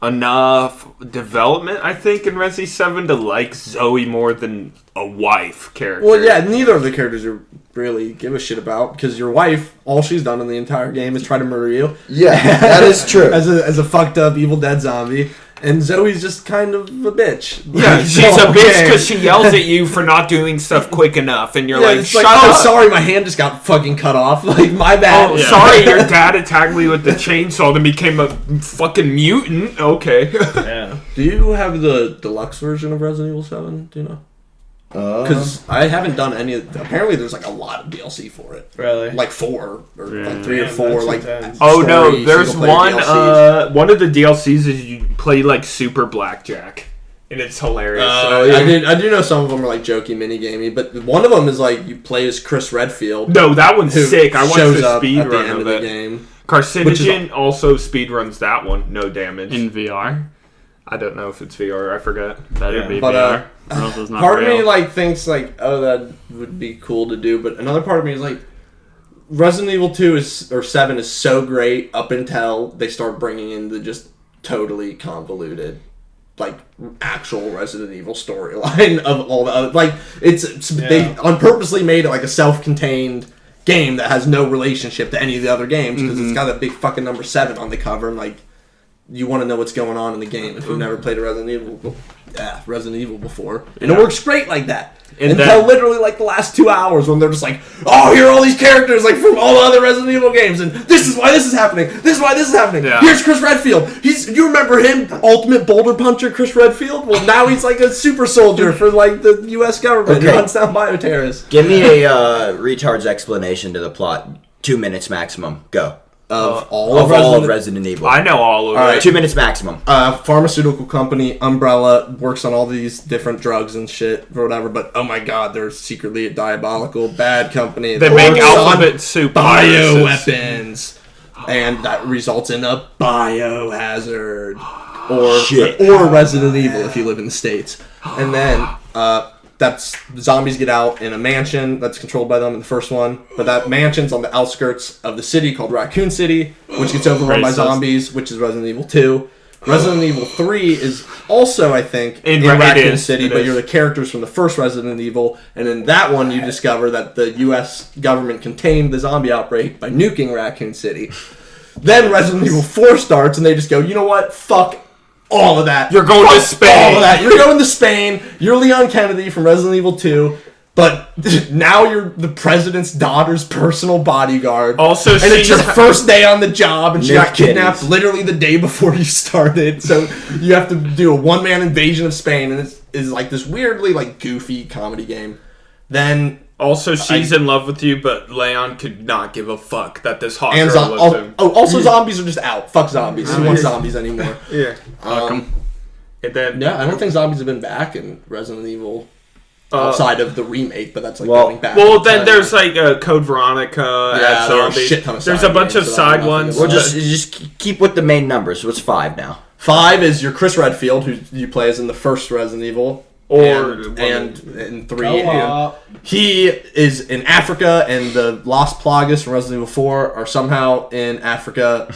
enough development, I think, in Resi 7 to like Zoe more than a wife character. well, yeah, neither of the characters are really give a shit about because your wife, all she's done in the entire game is try to murder you Yeah, that is true. as a fucked up Evil Dead zombie, and Zoe's just kind of a bitch. Yeah, Like, she's the a whole bitch game. because she yells at you for not doing stuff quick enough, and you're Yeah, like, it's shut like, oh, up. sorry, my hand just got fucking cut off. Like, my bad. Oh, Yeah. sorry, your dad attacked me with the chainsaw and became a fucking mutant. Okay. Yeah. Do you have the deluxe version of Resident Evil 7? Do you know? Because I haven't done any of. Apparently, there's like a lot of DLC for it. Really? Like 4 or Yeah. like 3 or Damn, 4. that's Like, intense. Oh no, story, there's single-player one. DLCs. One of the DLCs is you play like super blackjack, and it's hilarious. I do know some of them are like jokey mini gamey, but one of them is like you play as Chris Redfield. No, that one's Who sick. I watched shows the up speed at the run end of of the it. game. Carcinogen also speed runs that one. No damage. in VR. I don't know if it's VR. I forget. Better Yeah. be But, VR. or else it's not Part real. of me like thinks like, oh, that would be cool to do, but another part of me is like, Resident Evil 2 or 7 is so great up until they start bringing in the just totally convoluted, like actual Resident Evil storyline of all the other, like they purposely made it like a self-contained game that has no relationship to any of the other games because it's got a big fucking number 7 on the cover and like you want to know what's going on in the game if you've never played a Resident Evil before, and it works great like that. And Until then- literally like the last 2 hours when they're just like, oh, here are all these characters like from all the other Resident Evil games, and this is why this is happening. This is why this is happening. Yeah. Here's Chris Redfield. You remember him, ultimate boulder puncher, Chris Redfield? Well, now he's like a super soldier for like the U.S. government. He Okay. hunts down bioterrorists. Give me a retard's explanation to the plot. 2 minutes maximum. Go. Of all Of of all of Resident Resident Evil. I know all of All it. right. 2 minutes maximum. Pharmaceutical company, Umbrella, works on all these different drugs and shit or whatever, but oh my god, they're secretly a diabolical bad company. They that make works on alphabet soup viruses. bioweapons, and that results in a biohazard, Shit. or Resident Evil if you live in the States. And then that's zombies get out in a mansion that's controlled by them in the first one, but that mansion's on the outskirts of the city called Raccoon City, which gets overrun by Racist. zombies, which is Resident Evil 2. Resident Evil 3 is also, I think, in It Raccoon is, City, it but is. you're the characters from the first Resident Evil, and in that one you discover that the U.S. government contained the zombie outbreak by nuking Raccoon City. Then Resident Evil 4 starts, and they just go, you know what? Fuck all of that. You're going to Fuck Spain. All of that. You're going to Spain. You're Leon Kennedy from Resident Evil 2. But now you're the president's daughter's personal bodyguard. Also, and it's she- your first day on the job, and she Nick got kidnapped Kitties. literally the day before you started. So you have to do a one-man invasion of Spain, and it's like this weirdly like goofy comedy game. Then Also, she's in love with you, but Leon could not give a fuck that this hot and girl loves him. also zombies are just out. Fuck zombies. Who wants zombies anymore? Yeah. Um, And then yeah, I don't think zombies have been back in Resident Evil outside of the remake, but that's like well- going back. Well, in then time. there's like Code Veronica. Yeah, and there are a zombies. shit ton of There's side a bunch of games that I know side nothing ones. about. Well, just keep with the main numbers. So it's 5 now. 5 is your Chris Redfield, who you play as in the first Resident Evil. Or and in 3, Co-op. he is in Africa, and the Lost Plagas from Resident Evil 4 are somehow in Africa,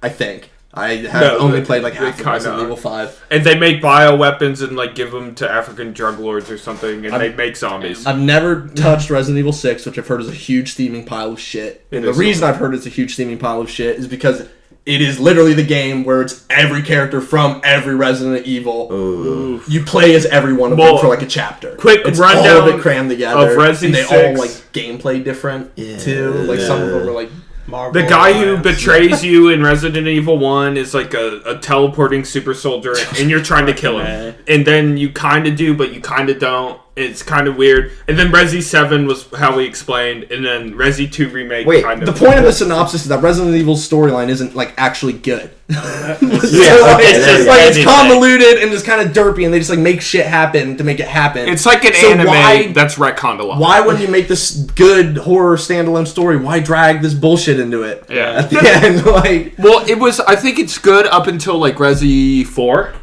I think. I have only played like half of Resident Evil 5. And they make bioweapons and like give them to African drug lords or something, and they make zombies. I've never touched Resident Evil 6, which I've heard is a huge steaming pile of shit. And the reason I've heard it's a huge steaming pile of shit is because it is literally the game where it's every character from every Resident Evil. Ooh. You play as every one of them for like a chapter. Quick it's rundown all of it crammed together. of Resi and they 6. all like gameplay different too. Like some of them are like Marvel The guy who Alliance. betrays you in Resident Evil 1 is like a teleporting super soldier, and you're trying to kill him. And then you kind of do, but you kind of don't. It's kind of weird. And then Resi 7 was how we explained, and then Resi 2 Remake kind of... The point of the synopsis is that Resident Evil's storyline isn't like actually good. It's convoluted and just kind of derpy, and they just like make shit happen to make it happen. It's like an anime that's retconned a lot. Why when you make this good horror standalone story, why drag this bullshit into it? Yeah. At the end, like... Well, it was... I think it's good up until like Resi 4.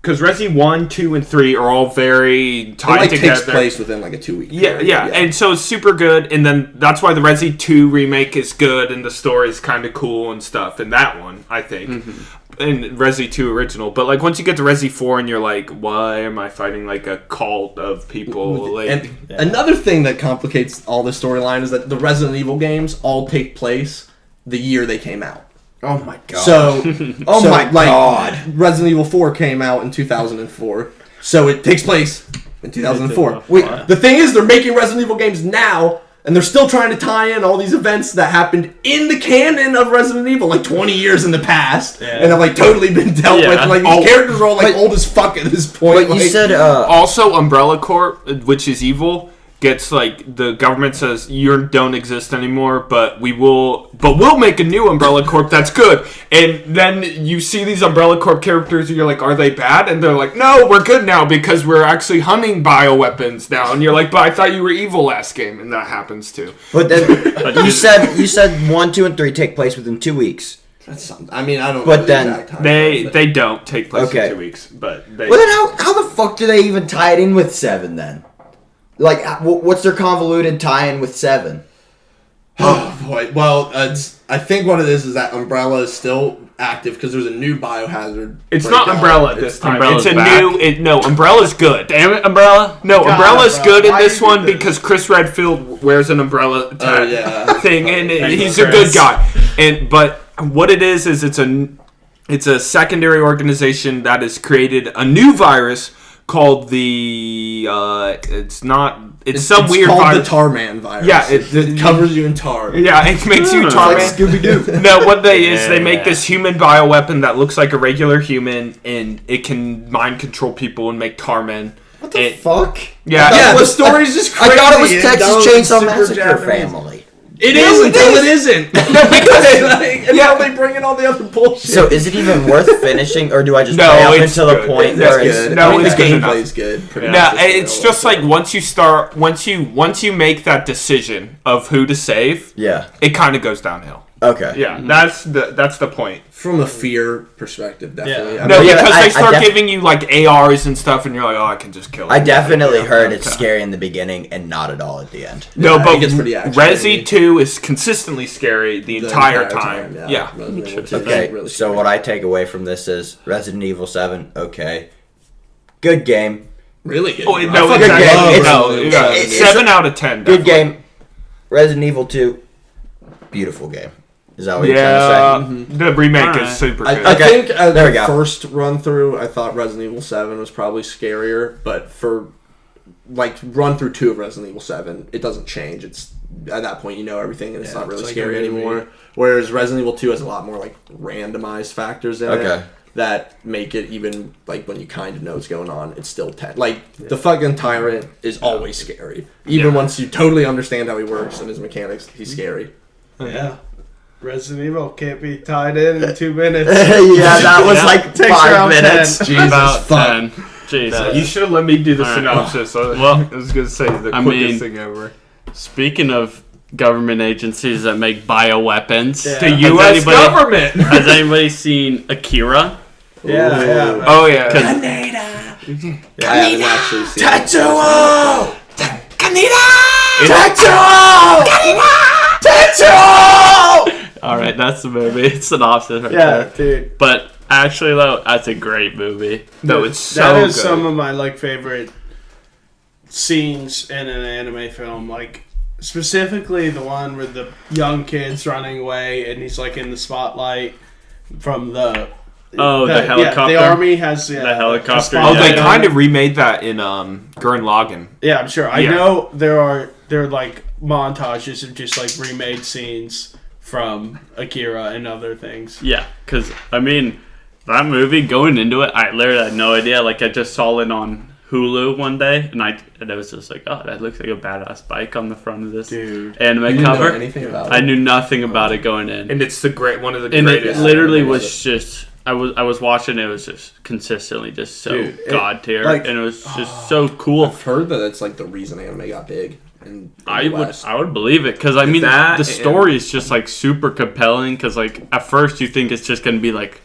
Because Resi 1, 2, and 3 are all very tied together. Takes place within like a 2-week period. Yeah, and so it's super good, and then that's why the Resi 2 remake is good, and the story's kind of cool and stuff, and that one, I think. And Resi 2 original. But like once you get to Resi 4 and you're like, why am I fighting like a cult of people? Like, and another thing that complicates all this storyline is that the Resident Evil games all take place the year they came out. Oh my god. So, my god. Resident Evil 4 came out in 2004. So it takes place in 2004. Wait, the thing is, they're making Resident Evil games now, and they're still trying to tie in all these events that happened in the canon of Resident Evil, like 20 years in the past, and have like totally been dealt with. And, like these characters are all like old as fuck at this point. But you said also Umbrella Corp, which is evil, gets like the government says you don't exist anymore, but we'll make a new Umbrella Corp that's good. And then you see these Umbrella Corp characters and you're like, are they bad? And they're like, no, we're good now because we're actually hunting bioweapons now. And you're like, but I thought you were evil last game, and that happens too. But then you said 1, 2, and 3 take place within 2 weeks. That's something. I mean, I don't. But know the then exact time, They don't take place Okay. in 2 weeks, but they. Well, then how the fuck do they even tie it in with 7 then? Like, what's their convoluted tie-in with 7? Oh boy. Well, I think what it is that Umbrella is still active because there's a new biohazard. It's not breakout. Umbrella this time. Umbrella's It's a back. new. No, Umbrella's good. Damn it, Umbrella. No, Umbrella's bro. good in Why this you do one this? because Chris Redfield wears an umbrella thing, and he's a Chris. good guy. But what it is it's a secondary organization that has created a new virus called the it's some weird called virus. the Tarman virus. Yeah, it covers you in tar. Yeah, it makes you tar. It's like Scooby-Doo. No, what they make this human bioweapon that looks like a regular human, and it can mind control people and make tar men. What the fuck? Yeah, The story's just crazy. I thought it was and Texas dumb, Chainsaw super Massacre Japanese. family. It is until it isn't. And now they bring in all the other bullshit. So is it even worth finishing, or do I just No, play up it's until the good. point That's where it's good. No, I mean, it's the good enough. gameplay is good. Pretty No, much. it's just like once you make that decision of who to save, Yeah. it kind of goes downhill. Okay. Yeah, that's the point. From a fear perspective, definitely. Yeah. I No, mean, yeah, because I they start def- giving you like ARs and stuff, and you're like, oh, I can just kill it. I definitely heard it's scary in the beginning and not at all at the end. No, Yeah, but it gets pretty action Resi heavy. 2 is consistently scary the entire time. Yeah. Resident Evil 2 is Okay, really so scary. what I take away from this is Resident Evil 7, okay. Good game. Really good. Oh, I no, fucking exactly. love It's- No, Resident Evil yeah, 7. it's- 7 out of 10. Good definitely. game. Resident Evil 2, beautiful game. Is that what you're Yeah, trying to say? the remake Alright. is super I good. Okay, think at there we the go. first run through, I thought Resident Evil 7 was probably scarier, but for like run through 2 of Resident Evil 7, it doesn't change. It's at that point you know everything, and it's not really it's like scary a movie. anymore. Whereas Resident Evil 2 has a lot more like randomized factors in Okay. it that make it even like when you kind of know what's going on, it's still like the fucking tyrant is always scary. Even once you totally understand how he works and his mechanics, he's scary. Yeah. Resident Evil can't be tied in 2 minutes. Yeah, that was Yeah. like Takes 5 around minutes. 10. Jesus About fuck. 10. Jesus. You should have let me do the Alright. synopsis. Well, I was going to say the I quickest mean- thing ever. Speaking of government agencies that make bioweapons, Yeah. The has U.S. anybody- government! Has anybody seen Akira? Yeah. Oh, yeah. I haven't actually seen it. Tetsuo! All right, that's the movie. It's synopsis right Yeah, there. dude. But actually, though, that's a great movie. No, it's so That is good. some of my favorite scenes in an anime film. Like specifically the one with the young kids running away, and he's like in the spotlight from the. Oh, the helicopter. Yeah, the army has The helicopter, a spotlight Oh, they on kind it. of remade that in Gurren Lagann. Yeah, I'm sure. I Yeah. know there are like montages of just like remade scenes from Akira and other things. Yeah, because, I mean, that movie, going into it, I literally had no idea. Like, I just saw it on Hulu one day, and I was just like, oh, that looks like a badass bike on the front of this Dude. anime You didn't know cover. anything about I it. knew nothing about it going in. And it's one of the And it greatest. literally animes. was just... I was watching it was just consistently just so Dude, god tier, like- and it was just so cool. I've heard that it's like the reason anime got big. In I the would West. believe it, because I mean That the story is just like super compelling, because like at first you think it's just gonna be like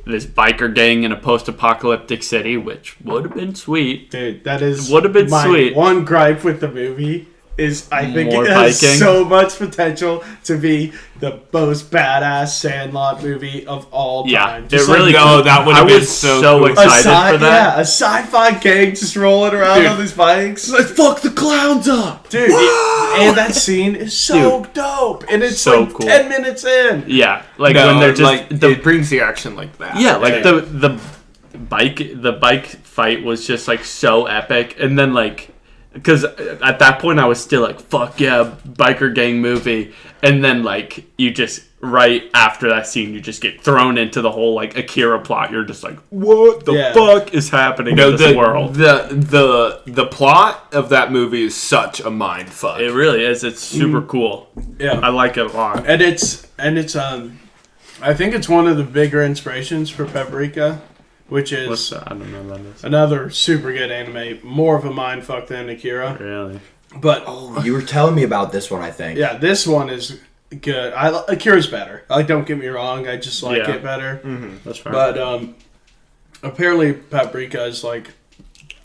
this biker gang in a post-apocalyptic city, which would have been sweet. Dude, that is Would have been my sweet. one gripe with the movie is I think More it has biking. so much potential to be the most badass Sandlot movie of all Yeah, time. it Just really no, could. that would I have been was so so cool. excited for that. Yeah, a sci-fi gang just rolling around Dude. on these bikes. Let's fuck the clowns up. Dude, and that scene is so dope. And it's So like cool. 10 minutes in. Yeah, like No, when they're just like the it brings the action like that. yeah, like Yeah. the bike fight was just like so epic, and then like because at that point I was still like fuck yeah biker gang movie, and then like you just right after that scene you just get thrown into the whole like Akira plot. You're just like what the Yeah. fuck is happening No, in this world? the plot of that movie is such a mind fuck. It really is. It's super cool. Yeah. I like it a lot. And it's I think it's one of the bigger inspirations for Paprika, which is What's that? I don't know about this. another super good anime, more of a mindfuck than Akira. Really? But You were telling me about this one, I think. yeah, this one is good. Akira's better. Like, don't get me wrong, I just like Yeah. it better. That's right. But apparently Paprika is like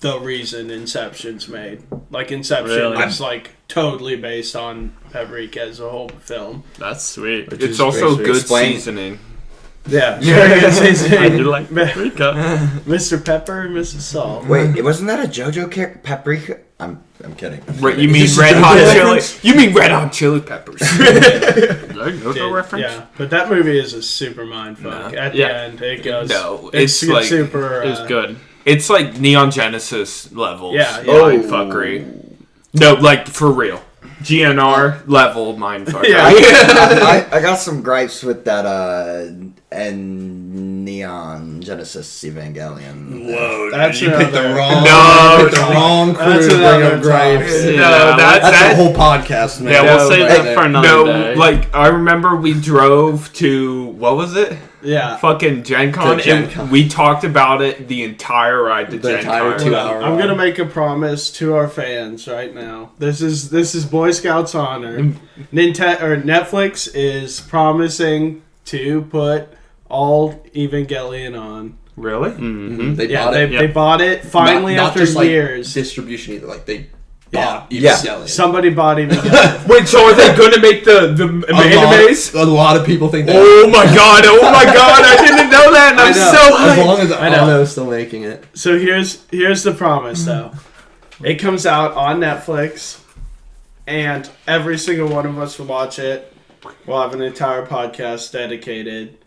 the reason Inception's made. Like Inception Really? is like totally based on Paprika as a whole film. That's sweet. Which It's is also great. good Explain- seasoning. Yeah, sure. I do like Paprika. Mr. Pepper and Mrs. Salt. Wait, wasn't that a JoJo character? Paprika? I'm kidding. You mean Is this red a hot JoJo chili? reference? You mean red hot chili peppers? JoJo reference? Yeah, but that movie is a super mindfuck. No. At the Yeah. end, it goes. No, it's it's like- super. It was good. It's like Neon Genesis levels. Yeah, yeah. Mind fuckery. No, like for real. GNR level mind fuckery. Yeah. I got some gripes with that and Neon Genesis Evangelion. Whoa, That's you picked the another- wrong, No, you picked the wrong crew That's to bring another up gripes. topic. No, Yeah, that, That's that a whole podcast, man. Yeah, we'll No, save but- that for another no, day. like I remember we drove to what was it? Yeah. Fucking Gen Con, To Gen and Con. we talked about it the entire ride to The Gen entire Con. 2 hour. I'm gonna make a promise to our fans right now. This is Boy Scouts honor. Netflix is promising to put all Evangelion on. Really? Mm-hmm. They Yeah, bought it. they bought it finally not after just, like, years. distribution either. Like they Yeah. bought Yeah. Evangelion. Somebody bought Evangelion. Wait, so are they going to make the animes? A lot of people think that. Oh my god! Oh my god! I didn't know that, and I'm I know. so As hyped. long as I know. Ano's still making it. So here's the promise though. It comes out on Netflix, and every single one of us will watch it. We'll have an entire podcast dedicated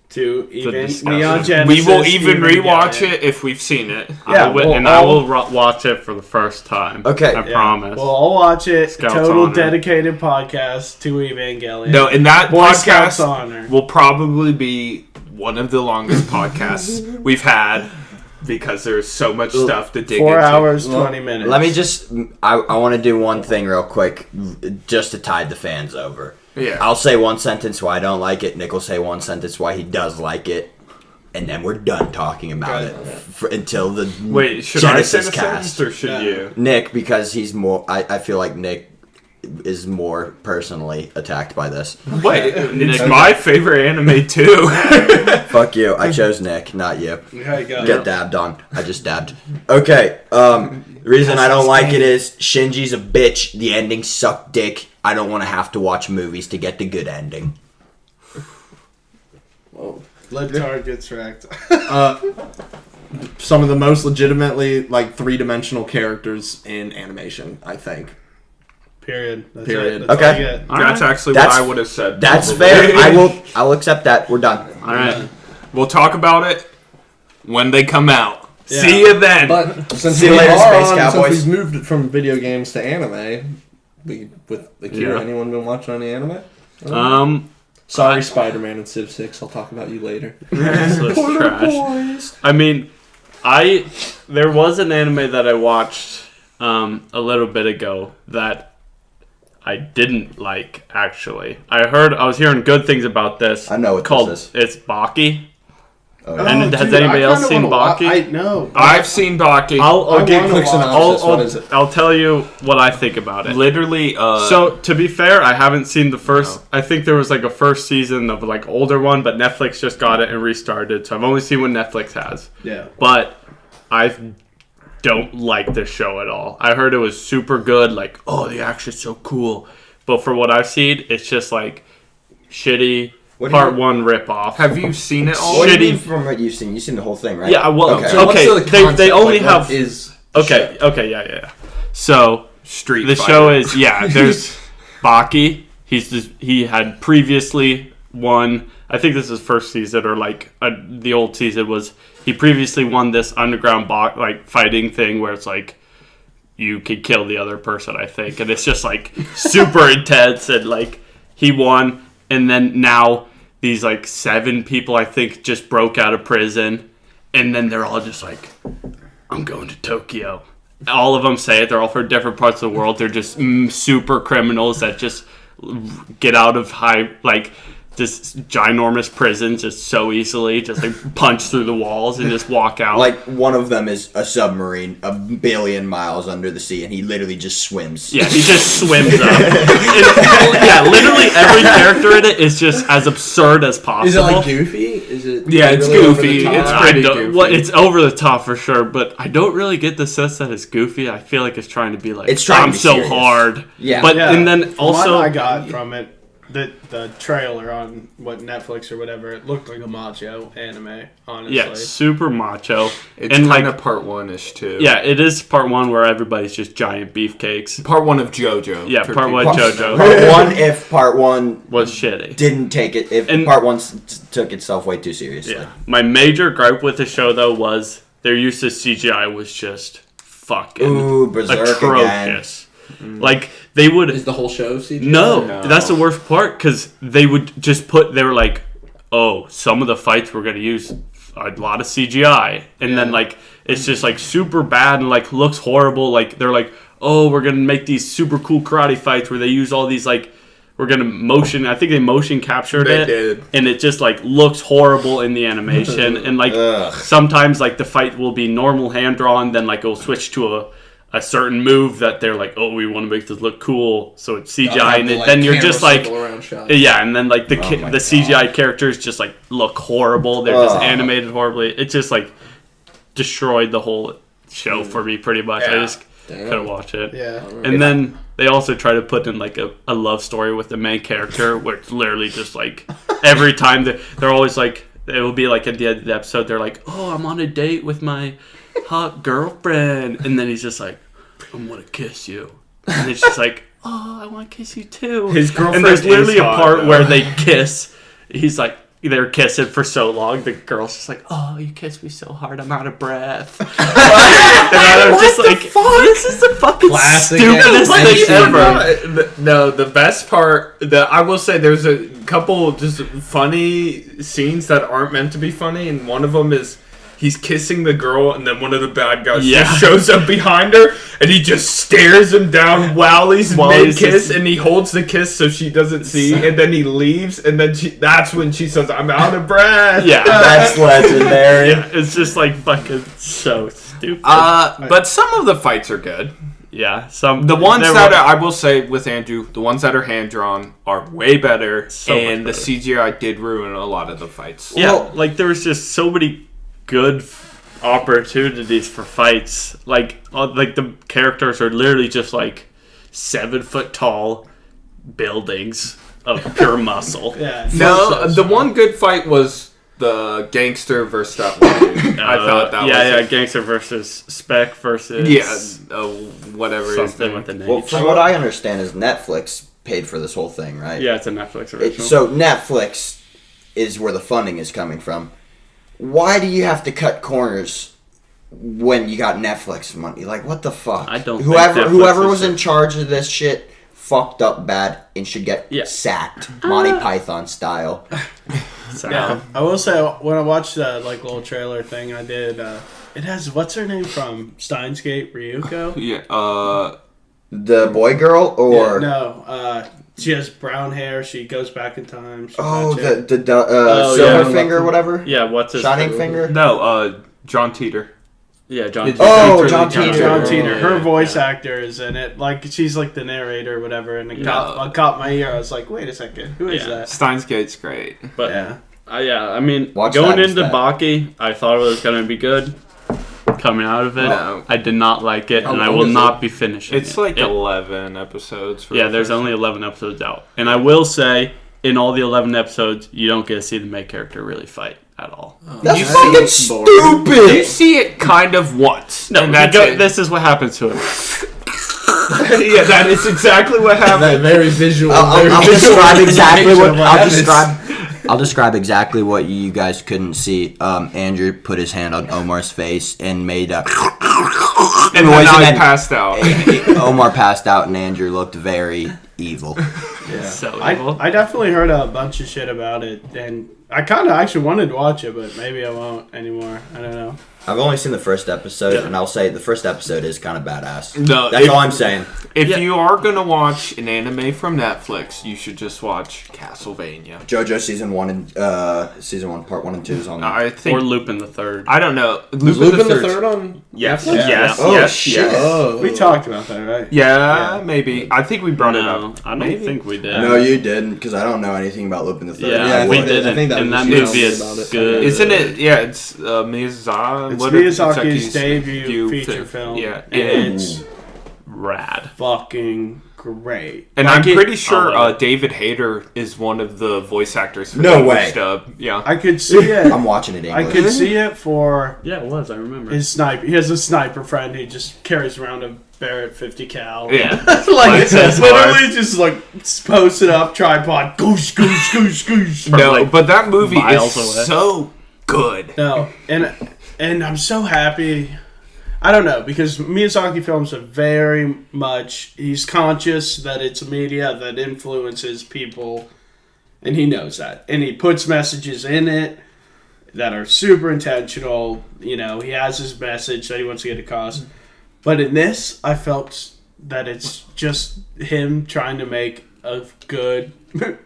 to even discussion. Neon Genesis. We will even Evangelion. rewatch it if we've seen it. Yeah, I will, we'll and I all- will watch it for the first time. Okay. I Yeah. promise. We'll all watch it. Scouts Total honor. dedicated podcast to Evangelion. No, and that Boy Scouts podcast honor. will probably be one of the longest podcasts we've had because there's so much stuff to dig 4 into. hours, 20 minutes. Let me just. I want to do one thing real quick, just to tide the fans over. Yeah. I'll say one sentence why I don't like it. Nick will say one sentence why he does like it, and then we're done talking about it until the Wait, should I say Genesis the cast. sentence or should Yeah. you? Nick, because he's more. I feel like Nick is more personally attacked by this. Wait, it's my favorite anime too. Fuck you. I chose Nick, not you. There you go. Get dabbed on. I just dabbed. Okay. The reason I don't like it is Shinji's a bitch. The ending sucked dick. I don't want to have to watch movies to get the good ending. Whoa. Libtard gets wrecked. Some of the most legitimately like 3-dimensional characters in animation, I think. Period. That's Period. It. That's Okay. all you get. That's actually That's- what I would have said. That's probably. fair. I'll accept that. We're done. All right. We'll talk about it when they come out. Yeah. See you then. But since See you we later, are Space on, Cowboys. since we've moved from video games to anime, with Akira, Yeah. anyone been watching any anime? I- Sorry, Spider-Man and Civ 6. I'll talk about you later. Useless trash. I mean, there was an anime that I watched a little bit ago that I didn't like. Actually, I was hearing good things about this. I know what called this is. It's Baki. Oh, And has dude, anybody I else kinda seen wanna Baki? I know. I've seen Baki. I'll give wanna quick watch- synopsis. What is it? I'll tell you what I think about it. Literally, So to be fair, I haven't seen the first. I think there was like a first season of like older one, but Netflix just got it and restarted. So I've only seen what Netflix has. Yeah. But I don't like this show at all. I heard it was super good. Like, oh, the action's so cool. But for what I've seen, it's just like shitty What do you- part one ripoff. have you seen it all? What do you Shitty- mean from what you've seen? You've seen the whole thing, right? Yeah, well, Okay. so- What's Okay, the they concept? only Like, what have- is Okay, yeah. So Street the Fighter. show is there's Baki. He had previously won. I think this is first season or like the old season was. He previously won this underground like fighting thing where it's like you could kill the other person. I think, and it's just like super intense and like he won. And then now these like 7 people I think just broke out of prison, and then they're all just like, I'm going to Tokyo. All of them say it. They're all from different parts of the world. They're just super criminals that just get out of just ginormous prisons just so easily. Just like punch through the walls and just walk out. Like one of them is a submarine 1 billion miles under the sea, and he literally just swims. yeah, he just swims up. Yeah, literally every character in it is just as absurd as possible. Is it like Goofy? Is it? Yeah, it's really over goofy. the top? It's I pretty don't- goofy. Well, it's over the top for sure, but I don't really get the sense that it's goofy. I feel like it's trying to be like, It's trying to I'm be so serious. hard. Yeah. But Yeah. and then From also what I got from it, the trailer on what Netflix or whatever, it looked like a macho anime. Honestly. yeah, super macho. It's and kind like of part 1-ish too. yeah, it is part 1 where everybody's just giant beefcakes. Part 1 of JoJo. Yeah, for part people. 1 JoJo Part 1, if part 1 was shitty. didn't take it, if And- part 1 took itself way too seriously. Yeah. My major gripe with the show though was their use of CGI was just fucking Ooh, Berserk atrocious. Like they would Is the whole show CGI? No, No. that's the worst part because they would just they were like, oh, some of the fights we're going to use a lot of CGI. And then, like, it's just, like, super bad and, like, looks horrible. Like, they're like, oh, we're going to make these super cool karate fights where they use all these, like, we're going to I think they motion captured They it. did. And it just, like, looks horrible in the animation. And, like, Ugh. sometimes, like, the fight will be normal hand-drawn, then, like, it'll switch to a certain move that they're like, oh, we want to make this look cool, so it's CGI, and then you're just like, yeah, and then like the my CGI characters just like look horrible. They're just Ugh. animated horribly. It just like destroyed the whole show for me pretty much. I Yeah. just couldn't watch it. Yeah. And then they also try to put in like a love story with the main character, where it's literally just like every time they're always like, it will be like at the end of the episode, they're like, oh, I'm on a date with my hot girlfriend, and then he's just like, I want to kiss you, and it's just like, oh, I want to kiss you too. His girlfriend and there's literally is a hot, part though. where they kiss. He's like, they're kissing for so long. The girl's just like, oh, you kissed me so hard, I'm out of breath. And I'm just like, this is the fucking Classic stupidest anime. thing ever. No, the best part, I will say there's a couple just funny scenes that aren't meant to be funny, and one of them is he's kissing the girl, and then one of the bad guys just shows up behind her, and he just stares him down while he's mid-kiss, and he holds the kiss so she doesn't see, and then he leaves, and then that's when she says, I'm out of breath. Yeah. That's legendary. Yeah, it's just like fucking so stupid. But some of the fights are good. Yeah, The ones that I will say with Andrew, the ones that are hand drawn are way better, So and much the CGI did ruin a lot of the fights. Yeah, Well- like there was just so many good opportunities for fights. Like the characters are literally just like 7 foot tall buildings of pure muscle. Yeah. No, the one good fight was the gangster versus that one dude. I thought that was Gangster versus Spec versus whatever his something name. with the name. Well, from what I understand, is Netflix paid for this whole thing, right? Yeah, it's a Netflix original. So Netflix is where the funding is coming from. Why do you have to cut corners when you got Netflix money? Like, what the fuck? I don't. Whoever was in charge of this shit fucked up bad and should get sacked, Monty Python style. Yeah, I will say when I watched the little trailer thing I did, it has what's her name from Steins Gate, Ryuko. Yeah. The boy girl or she has brown hair. She goes back in time. She's Silverfinger or whatever. Yeah, what's his Shining name? Finger. No, John Teeter. Yeah, John. Did Teeter. Oh, you- John John Teeter. John Teeter. Her Yeah, voice actor is in it. Like she's like the narrator or whatever. And it caught my ear. I was like, wait a second, who is Yeah. that? Steins Gate's great. But Yeah. I mean, Watch going that into instead. Baki, I thought it was gonna be good. Coming out of it, No. I did not like it, and I long will is it? not be finishing It's it. like It- 11 episodes. For Yeah, the there's first only 11 episodes out. And I will say, in all the 11 episodes, you don't get to see the main character really fight at all. That's You fucking see- boring. You stupid. see it kind of once. No, and that's it. this is what happens to him. Yeah, that is exactly what That happened. very visual. I'll very visual describe exactly what happens. I'll describe exactly what you guys couldn't see. Andrew put his hand on Omar's face and made a And noise, then I and passed out. Omar passed out, and Andrew looked very evil. So evil. I definitely heard a bunch of shit about it, and I kind of actually wanted to watch it, but maybe I won't anymore. I don't know. I've only seen the first episode, Yeah. and I'll say the first episode is kind of badass. No, That's all I'm saying. If Yeah. you are gonna watch an anime from Netflix, you should just watch Castlevania. JoJo season 1 part 1 and 2 is on there. I think. Or Lupin the Third. I don't know. Was Lupin the third on? Yes. Netflix? Yes. Oh, yes. shit. Yes. Oh. We talked about that, right? Yeah, maybe. I think we brought it No, up. I don't Maybe. think we did. No, you didn't, because I don't know anything about Lupin the Third. Yeah, Yeah, I we think that- didn't. I think that and was that just movie is about it. good. Isn't it? Yeah, it's Miyazawa. It's what Miyazaki's Miyazaki's debut feature film. Yeah, and and, it's Rad. fucking great. and Like I'm it- pretty sure I love it. David Hayter is one of the voice actors for No the English way. dub. Yeah. I could see it. I'm watching it in I English. could see it for Yeah, it was. I remember. his sniper. He has a sniper friend who just carries around a Barrett 50 cal. Yeah. like It's his literally just like posted up tripod. Goosh goosh goosh goosh. No, like, but that movie is miles away. so good. No, and I'm so happy. I don't know, because Miyazaki films are very much, he's conscious that it's media that influences people, and he knows that. And he puts messages in it that are super intentional. You know, he has his message that he wants to get across. But in this, I felt that it's just him trying to make a good,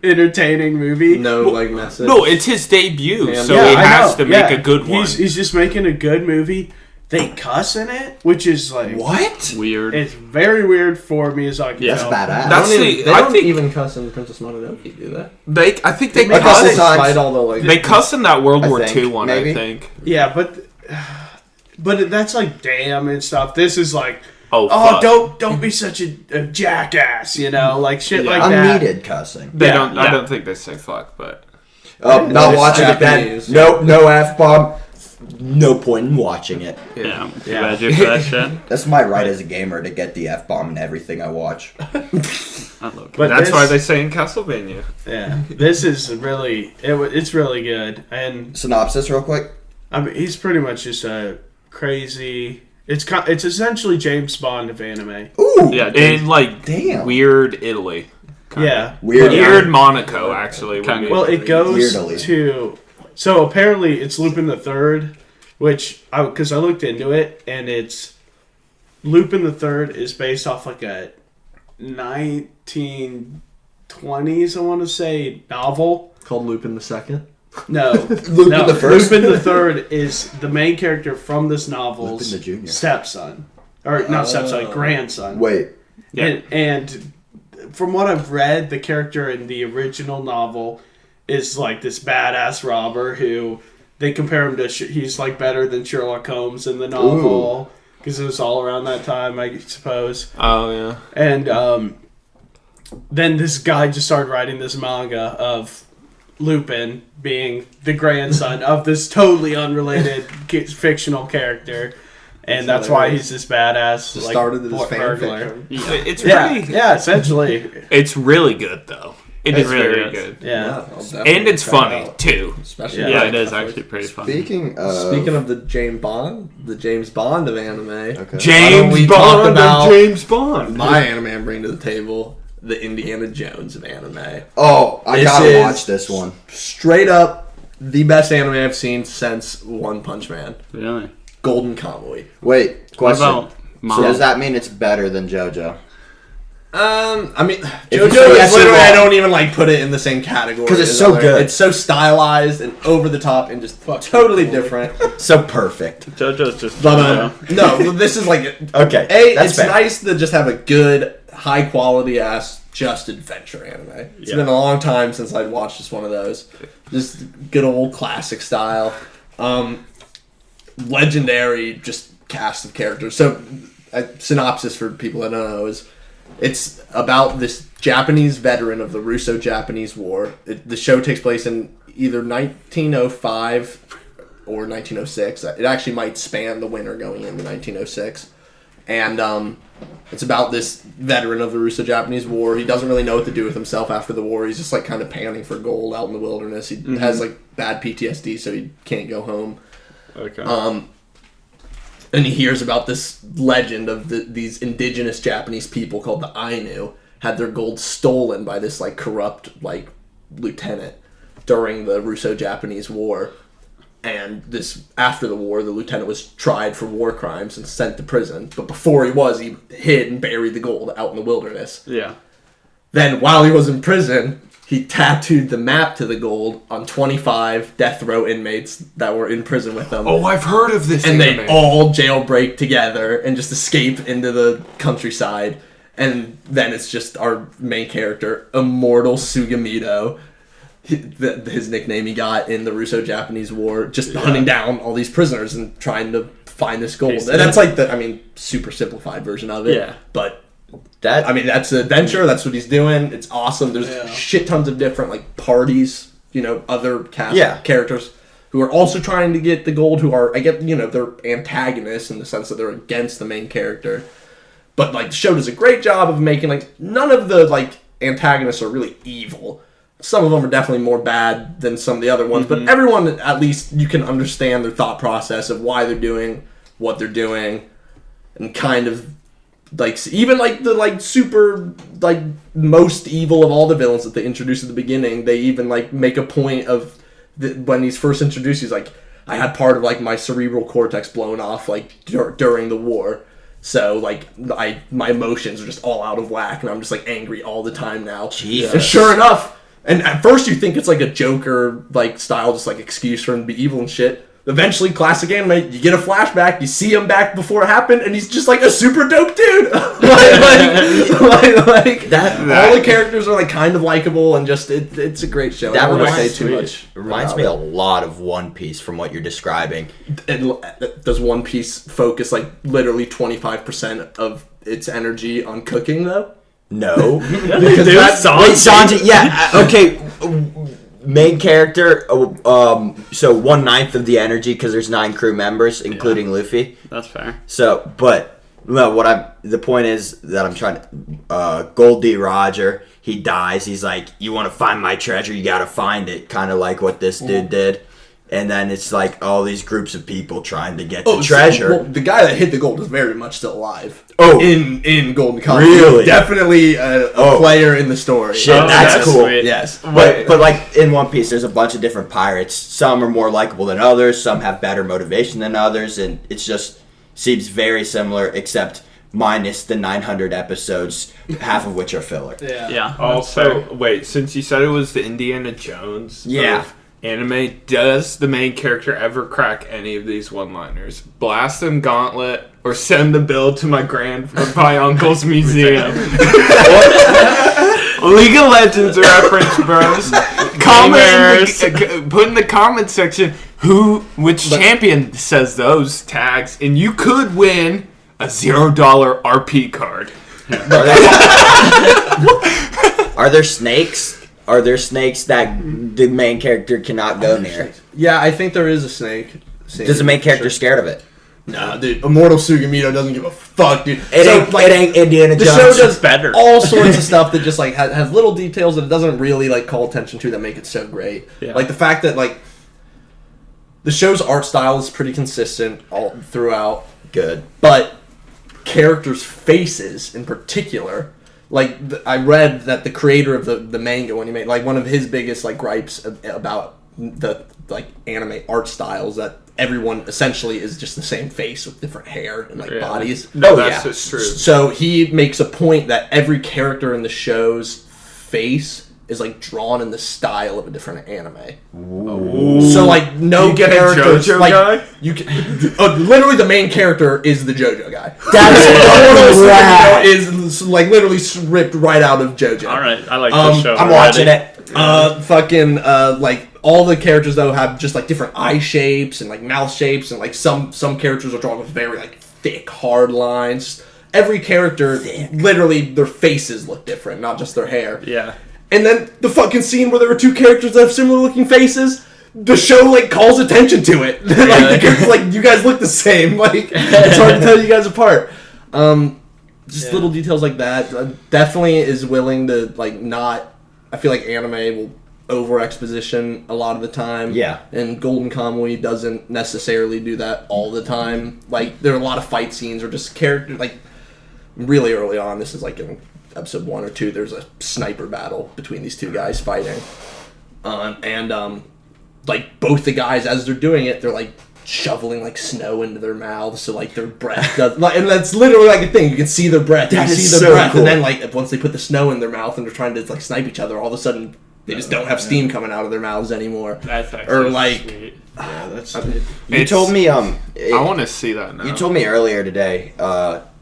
entertaining movie. No, like message. No, it's his debut, Yeah. so Yeah, he I has know. to make Yeah. a good one. He's just making a good movie. They cuss in it, which is like What? Weird. it's very weird for Miyazaki. Yeah. That's film. badass. That's They I don't think even cuss in Princess Mononoke, do I they? think they They cuss. cuss times. Despite all the like. They cuss in that World I War think, II one, maybe. I think. Yeah, but that's like damn and stuff. This is like Oh, oh fuck. don't be such a jackass, you know, like shit Yeah. like that. Unneeded cussing. They Yeah, don't. I yeah. don't think they say fuck, but Oh, not It's watching it then. Japanese. Nope, no F-bomb. No point in watching it. Yeah. Yeah. Imagine for that shit. That's my right as a gamer to get the F-bomb in everything I watch. I love it. But that's this, why they say in Castlevania. yeah, this is really it's really good, and Synopsis real quick. I mean he's pretty much just a crazy. It's essentially James Bond of anime. Ooh. Yeah, In like Damn. weird Italy. Kinda. Yeah, Weird. Weird Monaco, actually. would Kinda. be- Well, it goes Weirdly. to so apparently it's Lupin the Third, which because I looked into it and it's Lupin the Third is based off like a 1920s I want to say novel. Called Lupin the Second. No, Lupin the First? Lupin the Third is the main character from this novel's Lupin the Junior. stepson. or not stepson, grandson. Wait. Yeah. And from what I've read, the character in the original novel is like this badass robber who they compare him to. He's like better than Sherlock Holmes in the novel because it was all around that time, I suppose. Oh yeah. And then this guy just started writing this manga of Lupin being the grandson of this totally unrelated fictional character. And that's why he's this badass. It like, started as fan burglar. fiction. It's Yeah, pretty. yeah, essentially. It's really good though. It is really very is. good. Yeah. I'll definitely And it's check it funny out. too. Especially Yeah, like it is stuff actually like- pretty funny. Speaking of the James Bond of anime, Okay. Why don't James we talk Bond about and James Bond. my anime I'm bringing to the table, the Indiana Jones of anime. Oh, I This gotta is- watch this one. Straight up, the best anime I've seen since One Punch Man. Really? Golden Kamuy. Wait, What question. about So does Mom? that mean it's better than JoJo? I mean, If you JoJo say yes, is literally, you're I wrong. don't even like put it in the same category. 'Cause it's as so other- good. It's so stylized and over the top and just totally different. So perfect. JoJo's just But JoJo. no, this is like Okay, it's that's fair. nice to just have a good, high quality ass just adventure anime. It's been a long time since I'd watched just one of those. Just good old classic style. Legendary just cast of characters. So a synopsis for people that don't know is it's about this Japanese veteran of the Russo-Japanese War. The show takes place in either 1905 or 1906. It actually might span the winter going into 1906. And it's about this veteran of the Russo-Japanese War. He doesn't really know what to do with himself after the war. He's just like kind of panning for gold out in the wilderness. He has like bad PTSD, so he can't go home. Okay. And he hears about this legend of these indigenous Japanese people called the Ainu had their gold stolen by this like corrupt like lieutenant during the Russo-Japanese War. And this after the war, the lieutenant was tried for war crimes and sent to prison. But before he hid and buried the gold out in the wilderness. Yeah. Then while he was in prison, he tattooed the map to the gold on 25 death row inmates that were in prison with him. Oh, I've heard of this. And anime. they all jailbreak together and just escape into the countryside. And then it's just our main character, Immortal Sugamito. His nickname he got in the Russo-Japanese War, just hunting down all these prisoners and trying to find this gold. And that's like super simplified version of it. Yeah. But That that's an adventure. That's what he's doing. It's awesome. There's Yeah. shit tons of different like parties, other cast Yeah. characters who are also trying to get the gold. Who are they're antagonists in the sense that they're against the main character. But like the show does a great job of making like none of the like antagonists are really evil. Some of them are definitely more bad than some of the other ones, but everyone at least you can understand their thought process of why they're doing what they're doing, and kind of like even like the like super like most evil of all the villains that they introduced at the beginning. They even like make a point of when he's first introduced, he's like, I had part of like my cerebral cortex blown off like during the war. So, like, my emotions are just all out of whack, and I'm just, like, angry all the time now. Jesus. And sure enough, and at first you think it's, like, a Joker, like, style, just, like, excuse for him to be evil and shit. Eventually, classic anime, you get a flashback, you see him back before it happened, and he's just, like, a super dope dude! all the characters are, like, kind of likable, and just, it's a great show. I That don't want to say reminds too me- much. reminds me a lot of One Piece from what you're describing. Does One Piece focus like literally 25% of its energy on cooking though? No. Because Dude, that's Wait, Sanji, yeah, okay. Main character, so 1/9 of the energy because there's 9 crew members, including Luffy. That's fair. So, but no, the point is that I'm trying to, Gold D. Roger, he dies. He's like, you want to find my treasure, you got to find it. Kind of like what this dude did. And then it's like all these groups of people trying to get the treasure. Well, the guy that hit the gold is very much still alive. Oh. in Golden Kamuy. Really? Definitely a player in the story. Shit, Oh, that's that's cool. sweet. Yes. But like in One Piece, there's a bunch of different pirates. Some are more likable than others. Some have better motivation than others, and it's just seems very similar, except minus the 900 episodes, half of which are filler. Yeah. Yeah. Also, wait, since you said it was the Indiana Jones Yeah. of Anime, does the main character ever crack any of these one-liners? Blast and gauntlet, or send the bill to my my uncle's museum. League of Legends reference, bros. Put in the comment section which champion says those tags, and you could win a $0 RP card. Are there snakes? Are there snakes that the main character cannot go near? Yeah, I think there is a snake. Does the main character scared of it? Nah, dude. Immortal Sugamito doesn't give a fuck, dude. It ain't Indiana Jones. The show does better. all sorts of stuff that just like has little details that it doesn't really like call attention to that make it so great. Yeah. Like the fact that like the show's art style is pretty consistent all throughout, Good. but characters' faces in particular. Like I read that the creator of the manga, when he made like one of his biggest like gripes about the like anime art styles, that everyone essentially is just the same face with different hair and like bodies. No, yeah. that's true. So he makes a point that every character in the show's face is like drawn in the style of a different anime. Ooh. So like no You get a characters JoJo like guy? you can literally the main character is the JoJo guy. That Is like literally ripped right out of JoJo. All right, I like this show. I'm watching it. Like all the characters though have just like different eye shapes and like mouth shapes, and like some characters are drawn with very like thick hard lines. Every character, literally their faces look different, not just their hair. Yeah. And then the fucking scene where there were two characters that have similar looking faces, the show like calls attention to it. Like, because, like you guys look the same. Like it's hard to tell you guys apart. Just little details like that. Definitely is willing to like not. I feel like anime will over exposition a lot of the time. Yeah. And Golden Kamuy doesn't necessarily do that all the time. Like there are a lot of fight scenes or just character like really early on. This is like in episode 1 or 2. There's a sniper battle between these two guys fighting, like both the guys as they're doing it, they're like shoveling like snow into their mouths, so like their breath does, like, and that's literally like a thing. You can see their breath, That you is see their so breath, cool. and then like once they put the snow in their mouth and they're trying to like snipe each other, all of a sudden they just don't have steam coming out of their mouths anymore. That's actually Or like, sweet. Yeah, that's You told me I want to see that now. You told me earlier today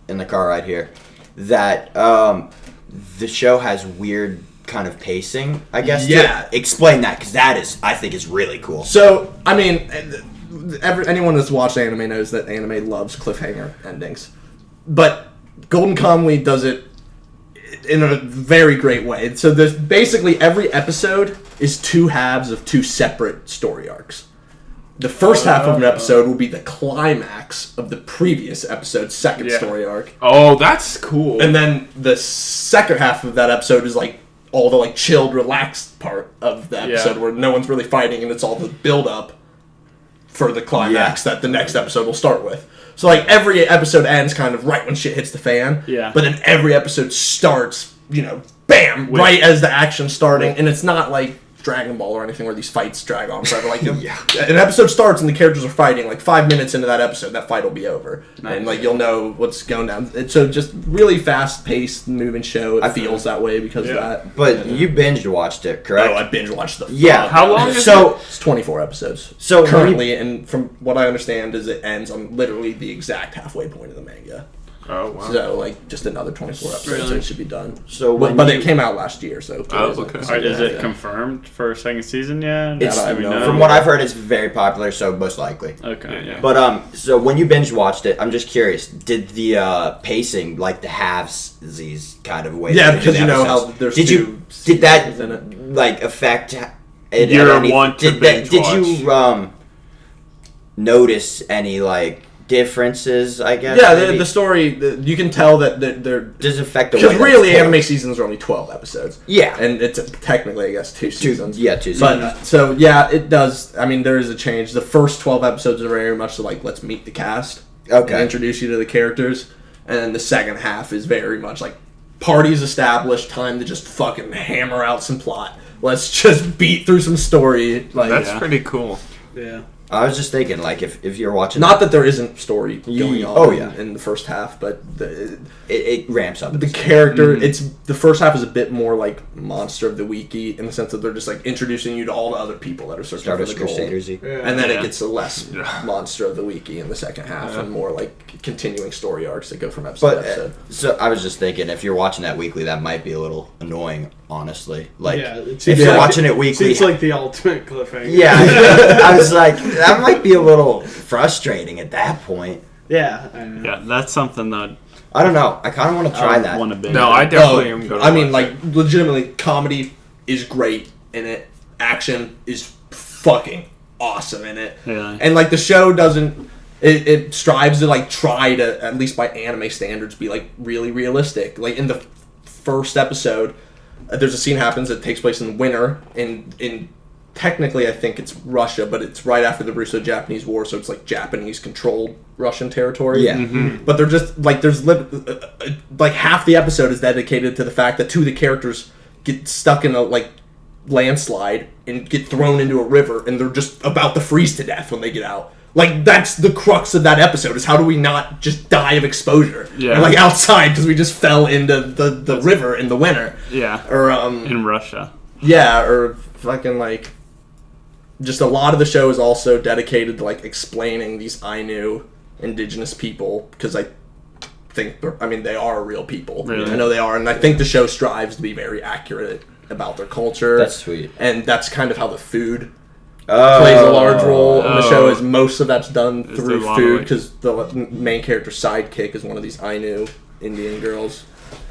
in the car ride here that the show has weird kind of pacing, I guess. Yeah. Explain that, because that is, I think, is really cool. so I mean, anyone that's watched anime knows that anime loves cliffhanger endings, but Golden Kamuy does it in a very great way. So there's basically every episode is two halves of two separate story arcs. The first half of an episode will be the climax of the previous episode's second story arc. Oh, that's cool. And then the second half of that episode is like all the like chilled, relaxed part of the episode where no one's really fighting, and it's all the build up for the climax that the next episode will start with. So like every episode ends kind of right when shit hits the fan. Yeah. But then every episode starts, you know, bam, right as the action's starting, and it's not like Dragon Ball or anything where these fights drag on forever. Like an episode starts and the characters are fighting. Like 5 minutes into that episode, that fight will be over, and like you'll know what's going down. It's so just really fast paced, moving show. It feels that way because of that. But you binge watched it, correct? Oh, I binge watched the. Yeah. How long is So It's 24 episodes. So currently, and from what I understand, is it ends on literally the exact halfway point of the manga. Oh, wow. So like just another 24 episodes, and it should be done. So But, when it came out last year, so. Oh, okay. Alright, is it confirmed for a second season yet? It's, I Do we know. know? from what I've heard, it's very popular, so most likely. Okay, yeah. But so when you binge watched it, I'm just curious, did the pacing, like the halvesies kind of way? Yeah, into because the you know episodes, how there's did two did that seasons in it. like affect it Your at any- want to did binge did watch. you notice any like differences, I guess? Yeah, maybe? the story, you can tell that they're does it affect the way because that really it's told? anime seasons are only 12 episodes. Yeah. And it's technically, I guess, two seasons. Yeah, 2 seasons. But so yeah, it does. I mean, there is a change. The first 12 episodes are very much like let's meet the cast, Okay. and introduce you to the characters, and then the second half is very much like parties established, time to just fucking hammer out some plot. Let's just beat through some story. Like That's pretty cool. yeah. I was just thinking, like, if you're watching... Not that there isn't story going on Oh, yeah. in the first half, but It ramps up. the character, it's the first half is a bit more like Monster of the Weeky in the sense that they're just like introducing you to all the other people that are searching for the Stardust gold. Crusaders-y. And then it gets a less Monster of the Weeky in the second half and more like continuing story arcs that go from episode to But, episode. so I was just thinking, if you're watching that weekly, that might be a little annoying, honestly. Like, it if you're watching it weekly... Seems like the ultimate cliffhanger. Yeah, I was like, that might be a little frustrating at that point. Yeah, I know. Yeah, that's something that I don't know. I kind of want to try that. Want to binge. No, I definitely am going to I mean, watch like, legitimately, comedy is great in it. Action is fucking awesome in it. Yeah. And, like, the show doesn't... It strives to, like, try to, at least by anime standards, be, like, really realistic. Like, in the first episode, there's a scene happens that takes place in winter in technically I think it's Russia, but it's right after the Russo-Japanese War, so it's like Japanese-controlled Russian territory. Yeah. But they're just like like half the episode is dedicated to the fact that two of the characters get stuck in a like landslide and get thrown into a river, and they're just about to freeze to death when they get out. Like, that's the crux of that episode, is how do we not just die of exposure? Yeah. And, like, outside, because we just fell into the river in the winter. Yeah. Or, In Russia. yeah, or fucking, like, just a lot of the show is also dedicated to, like, explaining these Ainu indigenous people, because I think, they are real people. Really? I know they are, and I think the show strives to be very accurate about their culture. That's sweet. And that's kind of how the food plays a large role in the show, is most of that's done through food, because the main character's sidekick is one of these Ainu Indian girls.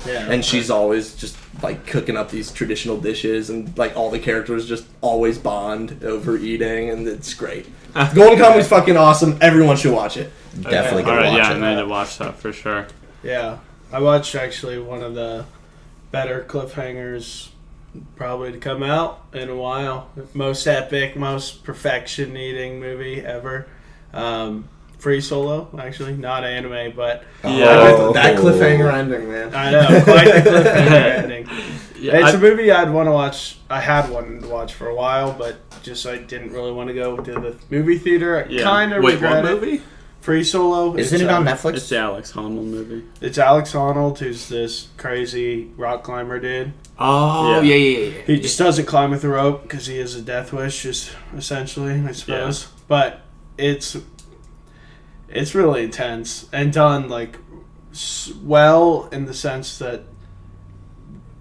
Yeah. And she's always just, like, cooking up these traditional dishes, and, like, all the characters just always bond over eating, and it's great. Golden Comed's fucking awesome. Everyone should watch it. Definitely All gonna right, watch yeah, it. I need to watch that for sure. Yeah, I watched actually one of the better cliffhangers probably to come out in a while. Most epic, most perfection-needing movie ever. Free Solo, actually, not anime, but Yeah. That cliffhanger ending, man. I know, quite the cliffhanger ending. Yeah, It's a movie I'd want to watch. I had wanted to watch for a while, but just I didn't really want to go to the movie theater. I Yeah. kind of Wait, regret what it. movie? Free Solo. Isn't it on Netflix? It's the Alex Honnold movie. It's Alex Honnold, who's this crazy rock climber dude. Oh, Yeah. yeah. He just doesn't climb with a rope because he has a death wish, just essentially, I suppose. But it's really intense and done like well in the sense that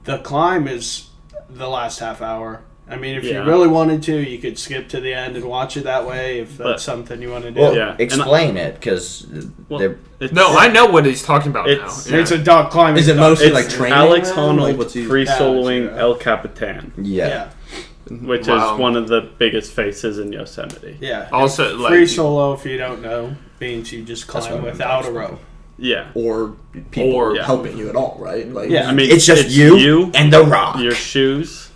the climb is the last half hour. I mean, if you Yeah. really wanted to, you could skip to the end and watch it that way if that's But- something you want to do. Well, Yeah. explain it, because No, I know what he's talking about It's- now. It's a dog climbing. Is it dog. mostly It's like training? Alex now? Honnold Like, what's he- free Yeah, soloing yeah. El Capitan, yeah. which Wow. is one of the biggest faces in Yosemite. Yeah. Also, like- free solo, if you don't know, means you just That's climb what without a I'm rope. Yeah. Or people Or- helping you at all, right? Like, Yeah. I mean, It's just you and the rock. your shoes,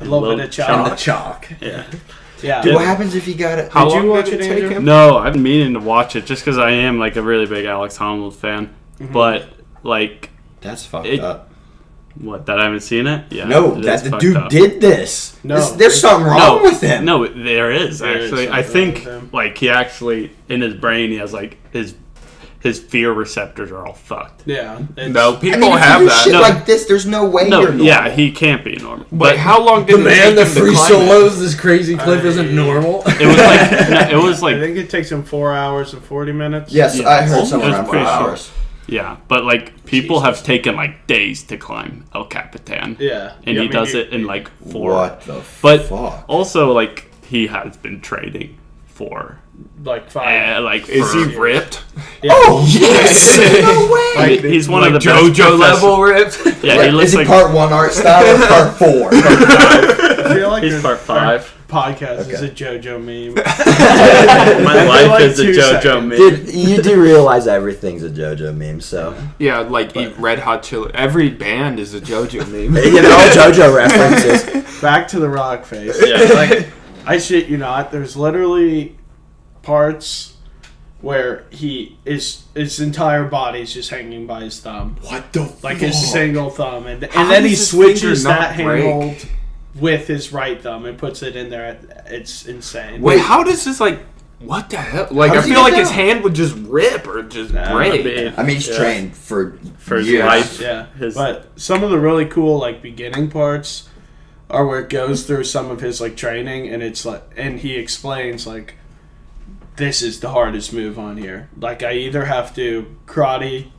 A little bit of and chalk. the chalk. Yeah. Yeah. Dude, what happens if you got it? How Did you long watch did it, it take Andrew? him? No, I've been meaning to watch it just because I am like a really big Alex Honnold fan. But like, That's fucked It- up. what, that I haven't seen it? Yeah. No, it that is the fucked dude up. did this. No. There's something wrong with him. No, there is There is actually. I something think wrong with him. like he actually in his brain he has like his fear receptors are all fucked. Yeah. It's, No, I people mean, if have you do that. shit No. like this, there's no way No, you're normal. yeah, he can't be normal. But how long did The it man take that him to free climb it? solos this crazy cliff isn't normal. It was like no, it was I like think it takes him 4 hours and 40 minutes. Yes, Yeah, I heard it's somewhere around 4 pretty short. hours. yeah, but like people have taken like days to climb El Capitan. Yeah. And Yeah, he I mean, does you- it in like 4. What the But fuck? also like he has been training for like 5. like Is he for- ripped? Yeah. Oh, yes! No way! He's one Like of the best JoJo professors. level ripped? Yeah, Like, he looks is he like part 1 art style or part 4? I feel like he's this- part 5. podcast is Okay. a JoJo meme. My life like is a 2 JoJo seconds. meme. Dude, you do realize everything's a JoJo meme, so. Yeah, like eat Red Hot Chili. Every band is a JoJo meme. You know, JoJo references. Back to the rock face. Yeah. Like, I shit you not. There's literally parts where his entire body's just hanging by his thumb. What the Like his single thumb. And How then does he his switches finger not that break? handhold with his right thumb and puts it in there. It's insane. Wait, how does this what the hell? Like, How I does he feel get like his down? hand would just rip or just break. I mean, he's trained for his years. life. Yeah, His- but some of the really cool like beginning parts are where it goes through some of his like training, and it's like, and he explains like, this is the hardest move on here. Like, I either have to karate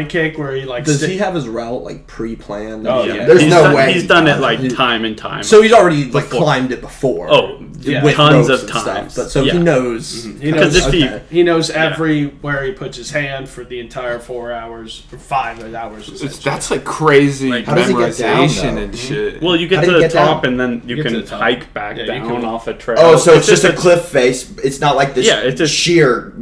kick where he like. Does he have his route like pre-planned? Oh, yeah. There's he's no done, way he's he done it does like it. time and time. So he's already like Before. climbed it before. Oh, yeah, with tons ropes of and stuff. times. But so Yeah. he knows. He knows Because if okay. he knows everywhere he puts his hand for the entire 4 hours or 5 hours. essentially. That's like crazy Like, how does he get down, memorization though? and shit. Well, you How get do to you the get top, down? and then you Get to can the top. hike back Yeah, you down can- off a trail. Oh, so it's just a a cliff face. It's not like this Yeah, it's just- sheer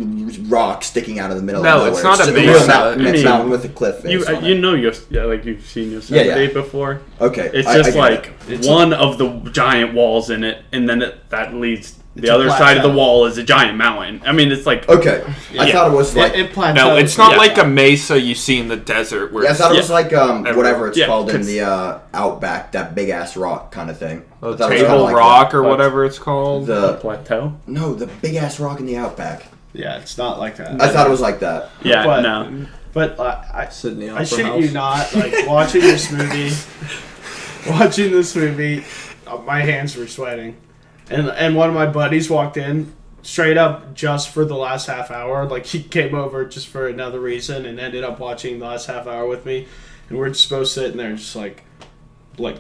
rock sticking out of the middle No, of nowhere. it's not just a real mesa. mountain, I mean, mountain with a cliff face. You on you it. know like you've seen Yosemite Yeah, yeah. before. Okay, It's I just get like it. one of the giant walls in it, and then that leads. The a other side of the plateau. wall is a giant mountain. I mean, it's like Okay, I Yeah. thought it was like. it plateaus. No, it's not Yeah. like a mesa you see in the desert where Yeah, I thought it was Yeah. like whatever it's Yeah, called in 'cause- the outback, that big ass rock kind of thing. I a thought it was kinda table like rock or But- whatever it's called. a The plateau. no, the big ass rock in the outback. Yeah, it's not like that. I thought it was like that. Yeah, But- no. But I Sydney I Opera shit House. you not, like watching this movie, my hands were sweating, and one of my buddies walked in straight up just for the last half hour. Like, he came over just for another reason and ended up watching the last half hour with me, and we're just both sitting there just like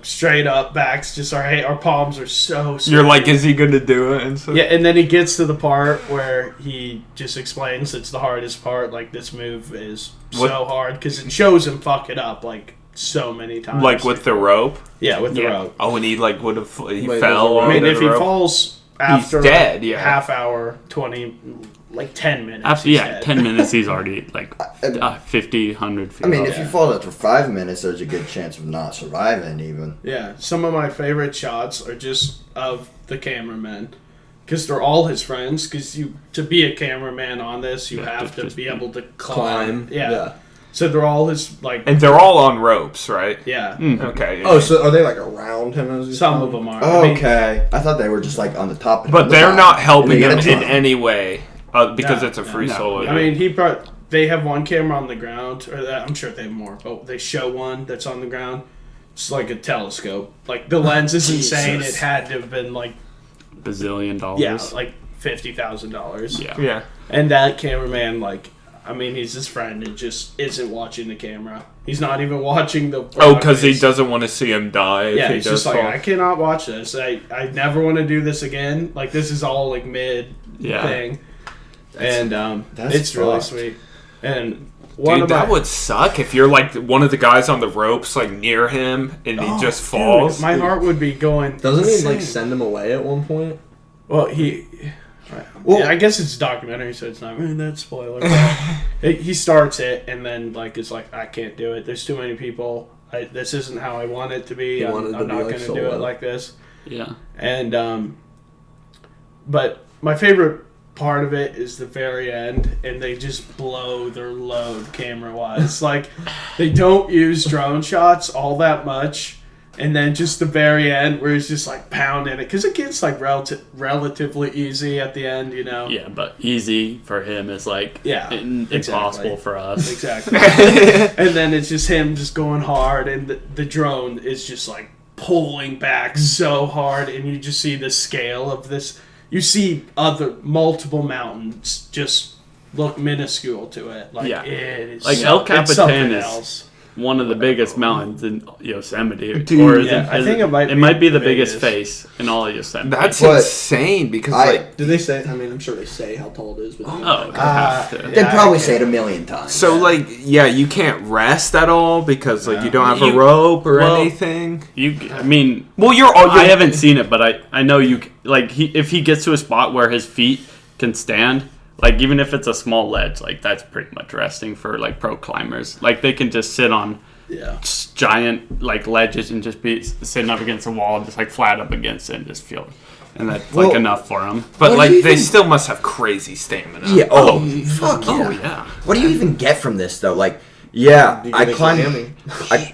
straight up backs, just our palms are so sweaty. You're like, is he gonna do it? And so Yeah, and then he gets to the part where he just explains it's the hardest part. Like, this move is What- so hard because it shows him fuck it up like so many times. like with the rope. with the Yeah. rope. Oh, and he like would have he Wait, fell. I I mean, under if the he rope. falls after dead, yeah. half hour, 20, like 10 minutes. After he's dead. 10 minutes, he's already like I 50, 100 feet. I mean, up. if you fall after 5 minutes, there's a good chance of not surviving even. Yeah, some of my favorite shots are just of the cameramen. Because they're all his friends. Because to be a cameraman on this, you Yeah, have to just be be- able to Climb. Yeah. So they're all his, like, and they're all on ropes, right? yeah. Okay. Oh, so are they like around him? As he's Some climbing? of them are. Oh, I mean, okay. I thought they were just like on the top. And But on the they're bottom, not and helping they get him a in drum. any way because No, it's a free no. solo. I mean, they have one camera on the ground, or I'm sure they have more, but they show one that's on the ground. It's like a telescope. Like, the lens is insane. Jesus. It had to have been like, $bazillion. like $50,000. Yeah. yeah. And that cameraman, like, I mean, he's his friend and just isn't watching the camera. He's not even watching the. Oh, because he doesn't want to see him die. Yeah, if he he's does just like, fall. I cannot watch this. I never want to do this again. Like, this is all like mid Yeah. thing, and that's it's really fucked. sweet. And one Dude, of my, that would suck if you're like one of the guys on the ropes, like near him, and he just Dude, falls. my heart would be going. Doesn't he like insane. send him away at one point? Well, Well- yeah, I guess it's a documentary, so it's not that spoiler. He starts it, and then like it's like, I can't do it. There's too many people. This isn't how I want it to be. He I'm wanted to not be, going like, to do solo. it like this. Yeah. And but my favorite part of it is the very end, and they just blow their load camera wise. Like, they don't use drone shots all that much. And then just the very end where he's just like pounding it, because it gets like relatively easy at the end, you know. Yeah, but easy for him is like Yeah, impossible exactly. for us. Exactly. And then it's just him just going hard, and the drone is just like pulling back so hard, and you just see the scale of this. You see multiple mountains just look minuscule to it. Like, Yeah. it is Like, El it's Capitan something is- else. One of the biggest mountains in Yosemite. Dude, or is yeah, I is think it might be be the the biggest biggest. face in all of Yosemite. That's But insane because I- like Do they say? I mean, I'm sure they say how tall it is, but Oh, they have to. They'd Yeah, probably I say it a million times. so like yeah, you can't rest at all because like you don't have a You- rope or well, anything. I mean, Well, I haven't seen it, but I know if he gets to a spot where his feet can stand, like even if it's a small ledge, like that's pretty much resting for like pro climbers. Like they can just sit on Yeah. giant like ledges and just be sitting up against a wall, just like flat up against it and just feel, and that's Well, like enough for them. But What like do you they think- still must have crazy stamina. yeah. Oh, fuck yeah. Oh yeah. What do you even get from this though? Like, Yeah, You I get a climbed. Grammy.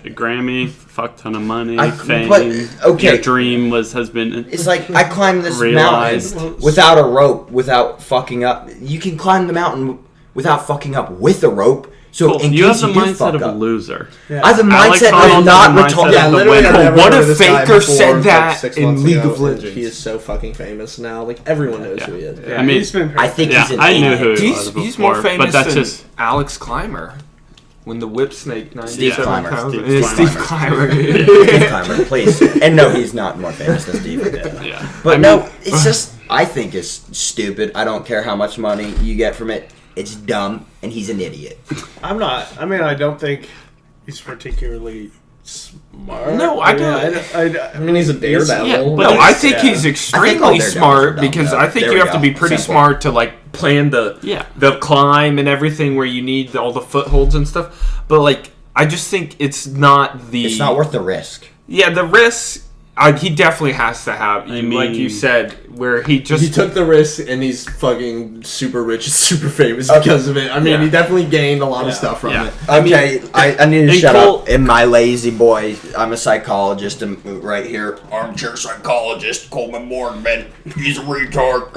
A Grammy, fuck ton of money, I- fame. but, okay. Your dream has been. It's like I climbed this Realized. mountain without a rope, without fucking up. You can climb the mountain without fucking up with a rope. So Cool. in You have case the you do mindset fuck of a up, loser. I have the Alex mindset Honnold of not has the mindset retarded. of Yeah, the literally, winner. I've never What heard if of this guy Faker before, said like, that 6 in months League ago, of and Legends? He is so fucking famous now. Like, everyone knows who he is. Yeah, I mean, he's been I think he's an I knew idiot. who he was He's before, more famous but that's than just Alex Clymer. When the whip snake 97 Steve Clymer. pounds. Steve It's Steve Clymer. Clymer. Steve Clymer, please. And no, he's not more famous than Steve. yeah. But I no, mean, it's just, I think it's stupid. I don't care how much money you get from it. It's dumb, and he's an idiot. I'm not. I mean, I don't think he's particularly smart. No, I don't. I mean, he's a daredevil. yeah, but No, I it's- think yeah. he's I extremely think all daredevils are smart dumb, because though. I think There you we have to go. be pretty Simple. smart to like plan the Yeah. climb and everything where you need all the footholds and stuff. But like, I just think it's not the. It's not worth the risk. Yeah, the risks. He definitely has to have. I like you mean- said, where he just He took the risk, and he's fucking super rich and super famous because of it. I mean, Yeah. he definitely gained a lot of Yeah. stuff from Yeah. it. Okay, I need to and shut Cole- up. And my lazy boy, I'm a psychologist and right here. Armchair psychologist, Coleman Morgan. He's a retard.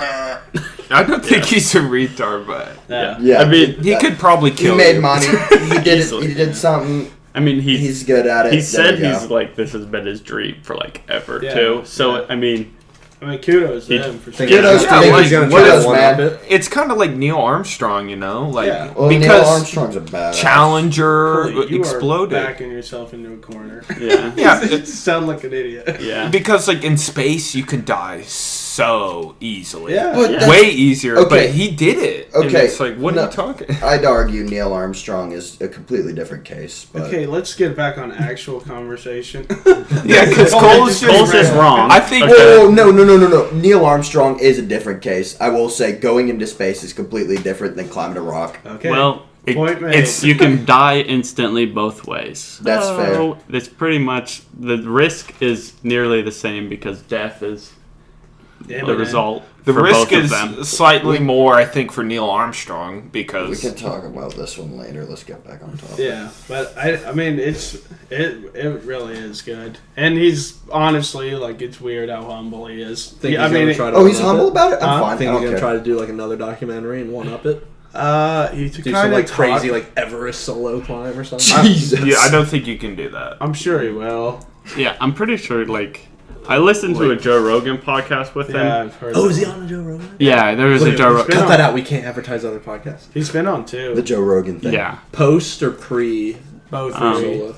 I don't think he's a retard, but Yeah, I mean, he could probably He kill made you. money. He did. Easily. He did something. I mean, He's good at it. He There said we go. he's like this has been his dream for like ever Yeah. too. So Yeah. I mean, kudos to He- him for sure. Think Kudos he's to gonna- him. think he's gonna try Kudos, to one man. up it. It's kind of like Neil Armstrong, you know, like Yeah. Well, Neil because Armstrong's a badass. Challenger Holy, you exploded. are backing yourself into a corner. yeah, Yeah, You sound like an idiot. yeah. because like in space you can die so easily. Yeah. But that's- Way easier, Okay. but he did it. And Okay. it's like, what No. are you talking? I'd argue Neil Armstrong is a completely different case. But Okay, let's get back on actual conversation. Yeah, because Cole's just wrong. I think. Whoa, no. Neil Armstrong is a different case. I will say going into space is completely different than climbing a rock. Okay. Well, Point made. it's you can die instantly both ways. That's fair. It's pretty much the risk is nearly the same because death is Yeah, the man. result. The for risk both of is them. slightly more, I think, for Neil Armstrong We because can talk about this one later. Let's get back on topic. Yeah, but I mean, it really is good, and he's honestly like it's weird how humble he is. Think Yeah, I he's mean, gonna try to Oh, he's one-up humble it? about it. I'm I fine. I think I he's don't gonna care. try to do like another documentary and one up it. he Do some kind like of crazy like Everest solo climb or something. Jesus. yeah, I don't think you can do that. I'm sure he will. Yeah, I'm pretty sure. Like, I listened to a Joe Rogan podcast with him. Yeah, I've heard. Oh, that. is he on a Joe Rogan? Yeah, there was a Wait, Joe he's Rogan. been Cut on- that out. We can't advertise other podcasts. He's been on two. The Joe Rogan thing. Yeah. Post or pre Both. solo?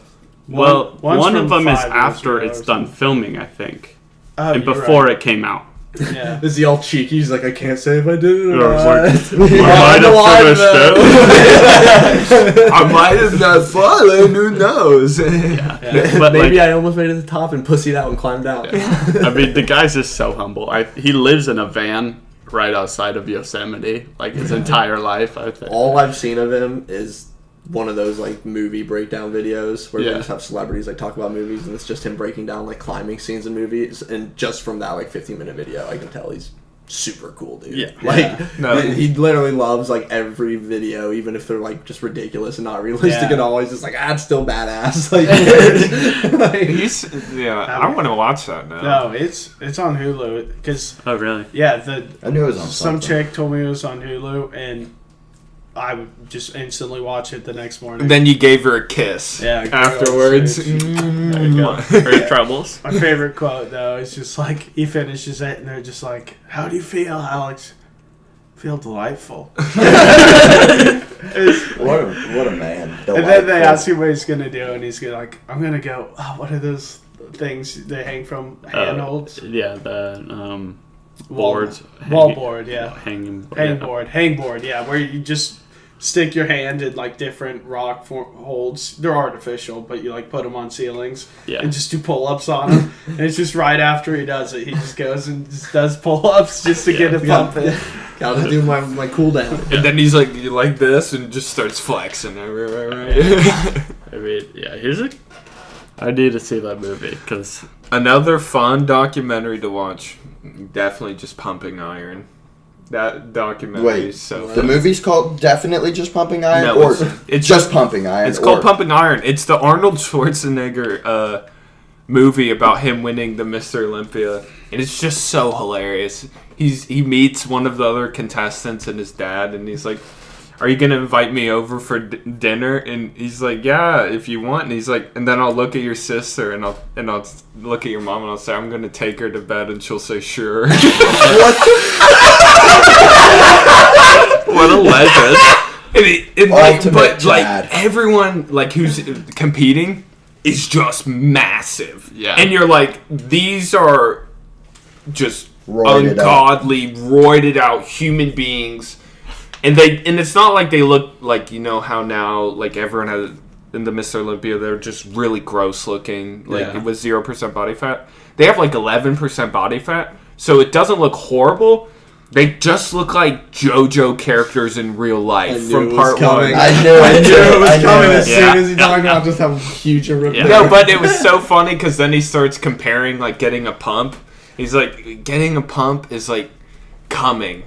Well, One's one from of them is 5 years after ago it's or done something. filming, I think, Oh, and you're before right. it came out. Yeah. Is he all cheeky? He's like, I can't say if I did it or Yeah, it's not. like, I might have finished it. I might have not fallen. Who knows? Yeah. But Maybe like, I almost made it to the top and pussied out and climbed out. I mean, the guy's just so humble. He lives in a van right outside of Yosemite, like his entire life. I think. All I've seen of him is one of those like movie breakdown videos where Yeah. they just have celebrities like talk about movies and it's just him breaking down like climbing scenes in movies, and just from that like 15-minute video I can tell he's super cool dude. Yeah. Like No. he literally loves like every video, even if they're like just ridiculous and not realistic Yeah. at all. He's just like, it's still badass. Like, I want to watch that now. No, it's on Hulu because Oh, really? yeah, I knew it was on some something. chick told me it was on Hulu and I would just instantly watch it the next morning. Then you gave her a kiss. Yeah, girl, Afterwards. so she- There you go. Her troubles. My favorite quote though is just like he finishes it and they're just like, "How do you feel, Alex?" Feel delightful. What a man. And then they ask him what he's gonna do, and he's gonna like, "I'm gonna go. Oh, what are those things they hang from handholds? Yeah, the boards. Wall board, yeah. Hanging board. Hangboard, yeah, where you just stick your hand in like different rock holds. They're artificial, but you like put them on ceilings Yeah. and just do pull-ups on them. And it's just right after he does it, he just goes and just does pull-ups just to get it pumping. gotta do my cool down. And then he's like this and just starts flexing everywhere. Right? I mean, yeah, I need to see that movie because Another fun documentary to watch. Definitely just Pumping Iron. That documentary Wait, is so the movie's called definitely just Pumping Iron, No, or it's just Pumping Iron. It's called Pumping Iron. It's the Arnold Schwarzenegger movie about him winning the Mr. Olympia, and it's just so hilarious. He meets one of the other contestants and his dad, and he's like, "Are you gonna invite me over for dinner?" And he's like, "Yeah, if you want." And he's like, "And then I'll look at your sister, and I'll look at your mom, and I'll say I'm gonna take her to bed, and she'll say sure." What a legend! But everyone who's competing is just massive. Yeah. And you're like, these are just Roided ungodly, roided out human beings. And it's not like they look like, how now, everyone has in the Mr. Olympia, they're just really gross looking, with 0% body fat. They have 11% body fat, so it doesn't look horrible. They just look like JoJo characters in real life from part 1. I knew it was coming as Yeah. soon as he talked about just how huge a rip. Yeah. No, but it was so funny because then he starts comparing getting a pump. He's like, getting a pump is like coming.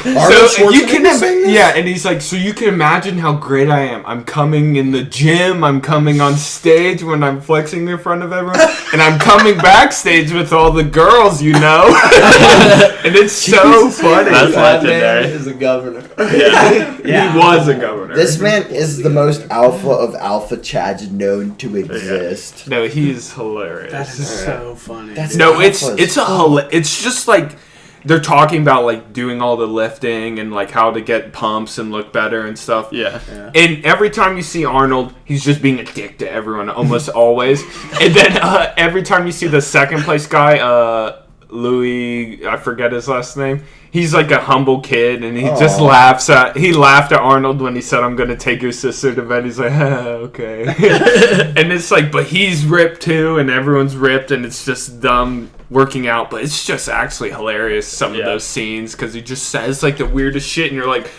Arnold So you can, Schwarzenegger saying this? and he's like, so you can imagine how great I am. I'm coming in the gym. I'm coming on stage when I'm flexing in front of everyone, and I'm coming backstage with all the girls, and it's so funny. That's That legendary. man is a governor. Yeah. He was a governor. This man is the most alpha of alpha chads known to exist. No, he's hilarious. That is so funny. That's- dude. No, it's Alphas. it's just they're talking about doing all the lifting and how to get pumps and look better and stuff. Yeah. And every time you see Arnold, he's just being a dick to everyone, almost always. And then every time you see the second place guy, Louis, I forget his last name. He's like a humble kid, and he just laughed at Arnold when he said, "I'm gonna take your sister to bed." He's like, okay. And it's but he's ripped too, and everyone's ripped, and it's just dumb working out. But it's just actually hilarious, some of those scenes, because he just says the weirdest shit, and you're like,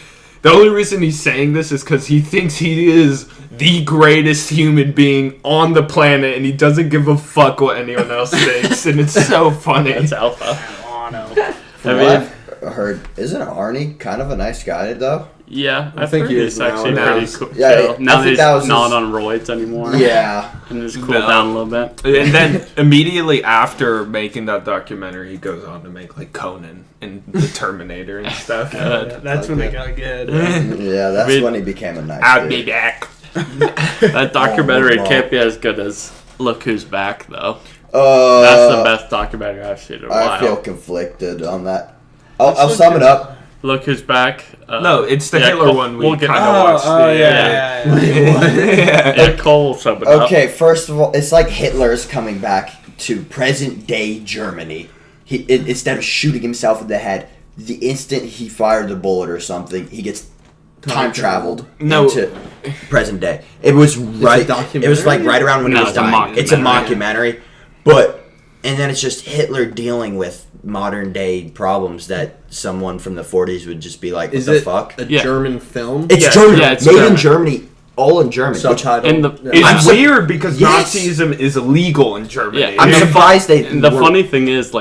the only reason he's saying this is because he thinks he is the greatest human being on the planet, and he doesn't give a fuck what anyone else thinks, and it's so funny. That's alpha. From what I've heard, isn't Arnie kind of a nice guy though? Yeah, I think he is he's actually now. pretty cool. Yeah, chill. I Now think he's that was not his- on roids anymore. Yeah. And just cool No. down a little bit. And then immediately after making that documentary, he goes on to make Conan and the Terminator and stuff. Good. That's when it got good. Yeah, that's mean, when he became a nice I'll dude. be back. That documentary Oh, can't be as good as Look Who's Back, though. Uh, That's the best documentary I've seen in a while. I feel conflicted on that. I'll sum it up. Look Who's Back. No, it's the yeah, Hitler Cole- one we we'll get- kind of watched. Yeah, Cole will sum it up. Okay, first of all, it's like Hitler's coming back to present day Germany. Instead of shooting himself in the head, the instant he fired the bullet or something, he gets time traveled No. into present day. It was right. It was right around when No, he was it's a dying. It's a mockumentary. mockumentary, and then it's just Hitler dealing with modern day problems that someone from the 40s would just be like, "What Is the it fuck?" a Yeah. German film? It's Yeah, German, yeah, it's made in German. Germany, all in German. which- Subtitle. And It's I'm weird because Yes. Nazism is illegal in Germany. Yeah, I'm And the surprised they. And the were- funny thing is,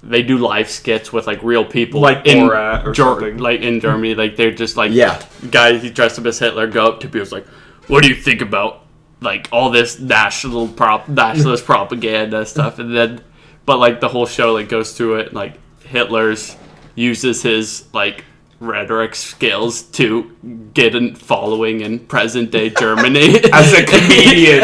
they do live skits with real people, Like in Borat or something. like in Germany. They're just Yeah. guys he dressed up as Hitler go up to people what do you think about all this nationalist propaganda stuff, and then but the whole show goes through it Hitler's uses his rhetoric skills to get a following in present day Germany As a comedian.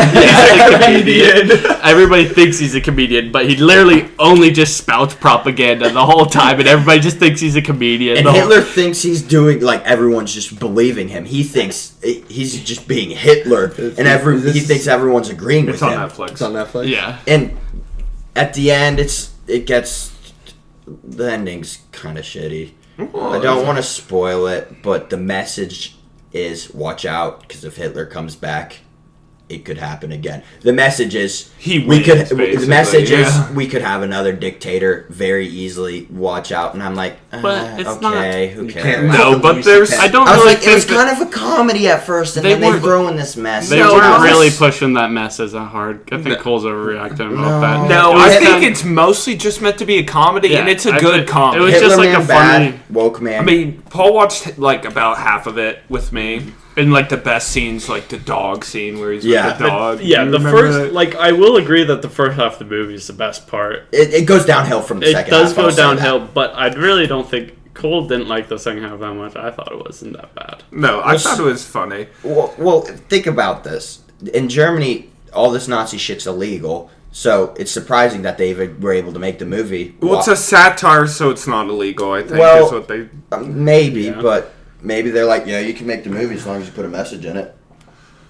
Everybody thinks he's a comedian, but he literally only just spouts propaganda the whole time, and everybody just thinks he's a comedian. And The whole- Hitler thinks he's doing everyone's just believing him. He thinks he's just being Hitler, and he thinks everyone's agreeing It's with on him. Netflix. It's on Netflix. yeah. And at the end, the ending's kind of shitty. I don't want to spoil it, but the message is watch out because if Hitler comes back, it could happen again. The message is He we wins, could. The basically, message yeah. is we could have another dictator very easily. Watch out, and I'm like, But it's okay, who cares? No, but there's. I don't I was really like, it was think kind of a comedy at first, and They then they weren't- throw in this mess. they No, weren't no. really pushing that message that hard. I think No. Cole's overreacting a little No. bit. No, It was I think kinda- it's mostly just meant to be a comedy, Yeah, and it's a I good think- comedy. it was Hitler just like man a bad, funny- woke man. I mean, Paul watched like about half of it with me, and like the best scenes, like the dog scene where he's Yeah. with the dog. Yeah, You the remember first, that? like, I will agree that the first half of the movie is the best part. it goes downhill from the It second does half. go I'll say downhill, that. but I really don't think Cole didn't like the second half that much. I thought it wasn't that bad. No, I thought it was funny. Well, think about this. In Germany, all this Nazi shit's illegal, so it's surprising that they even were able to make the movie. Well, it's a satire, so it's not illegal. I think Well, is what they. Maybe, Yeah. but maybe they're like, yeah, you can make the movie as long as you put a message in it.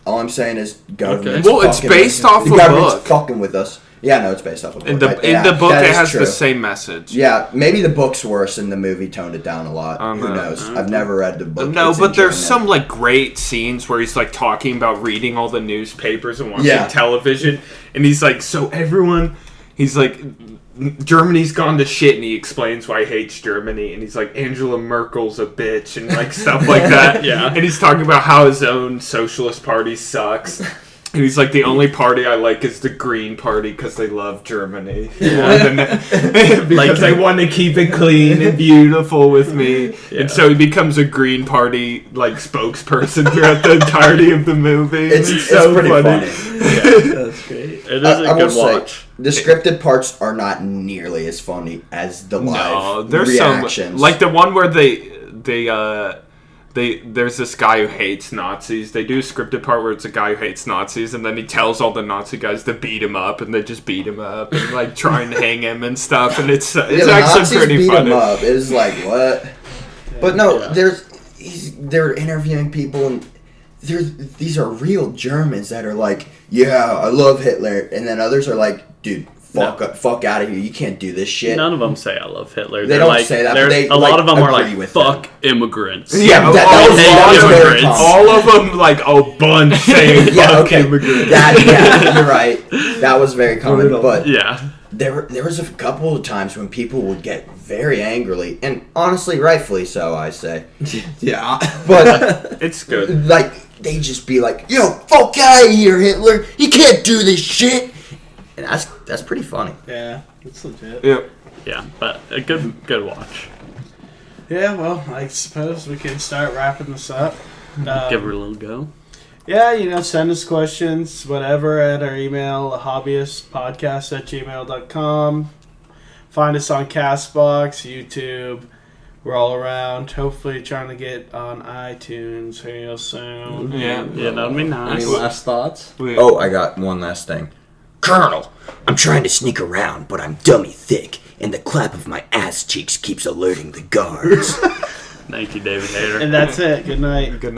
All I'm saying is, government's Well, it's fucking based with us. off The a government's book. fucking with us. Yeah, no, it's based off a book. In the book, that it is has true. the same message. Yeah, maybe the book's worse and the movie toned it down a lot. Oh, Who no. knows? I've never read the book. No, It's in but there's German. some like great scenes where he's like talking about reading all the newspapers and watching Yeah. television, and he's like, so everyone, he's like, Germany's gone to shit, and he explains why he hates Germany, and he's like, Angela Merkel's a bitch, and like stuff like that. Yeah. And he's talking about how his own socialist party sucks. And he's like, the only party I like is the Green Party because they love Germany. Because they want to keep it clean and beautiful with me. Yeah. And so he becomes a Green Party like spokesperson throughout the entirety of the movie. It's so pretty funny. That's great. It is I a will good say, watch. the scripted parts are not nearly as funny as the No, live there's reactions. some like the one where there's this guy who hates Nazis. They do a scripted part where it's a guy who hates Nazis, and then he tells all the Nazi guys to beat him up, and they just beat him up and like try and hang him and stuff. And it's yeah, the actually Nazis pretty beat funny. him up. It was like what? But no, Yeah. they're interviewing people, and these are real Germans that are like, yeah, I love Hitler, and then others are like, dude, fuck out of here, you can't do this shit. None of them say I love Hitler. They They're don't like, say that, they're- but they, a lot like, of them are agree like, with fuck immigrants. Yeah, all, that was very immigrants. common. all of them like a bunch saying Yeah, fuck okay. immigrants. Yeah, you're right. That was very common, Brutal. but Yeah. there was a couple of times when people would get very angrily, and honestly, rightfully so, I say. Yeah. But It's good. like they just be like, "Yo, fuck out of here, Hitler! You can't do this shit." And that's pretty funny. Yeah, it's legit. Yep. Yeah, but a good watch. Yeah, well, I suppose we can start wrapping this up. Give her a little go. Yeah, send us questions, whatever, at our email, hobbyistpodcast@gmail.com. Find us on CastBox, YouTube. We're all around. Hopefully trying to get on iTunes real soon. Yeah. Yeah, that'd be Any nice. last thoughts? Oh, I got one last thing. Colonel, I'm trying to sneak around, but I'm dummy thick, and the clap of my ass cheeks keeps alerting the guards. Thank you, David Hayter. And that's it. Good night. Good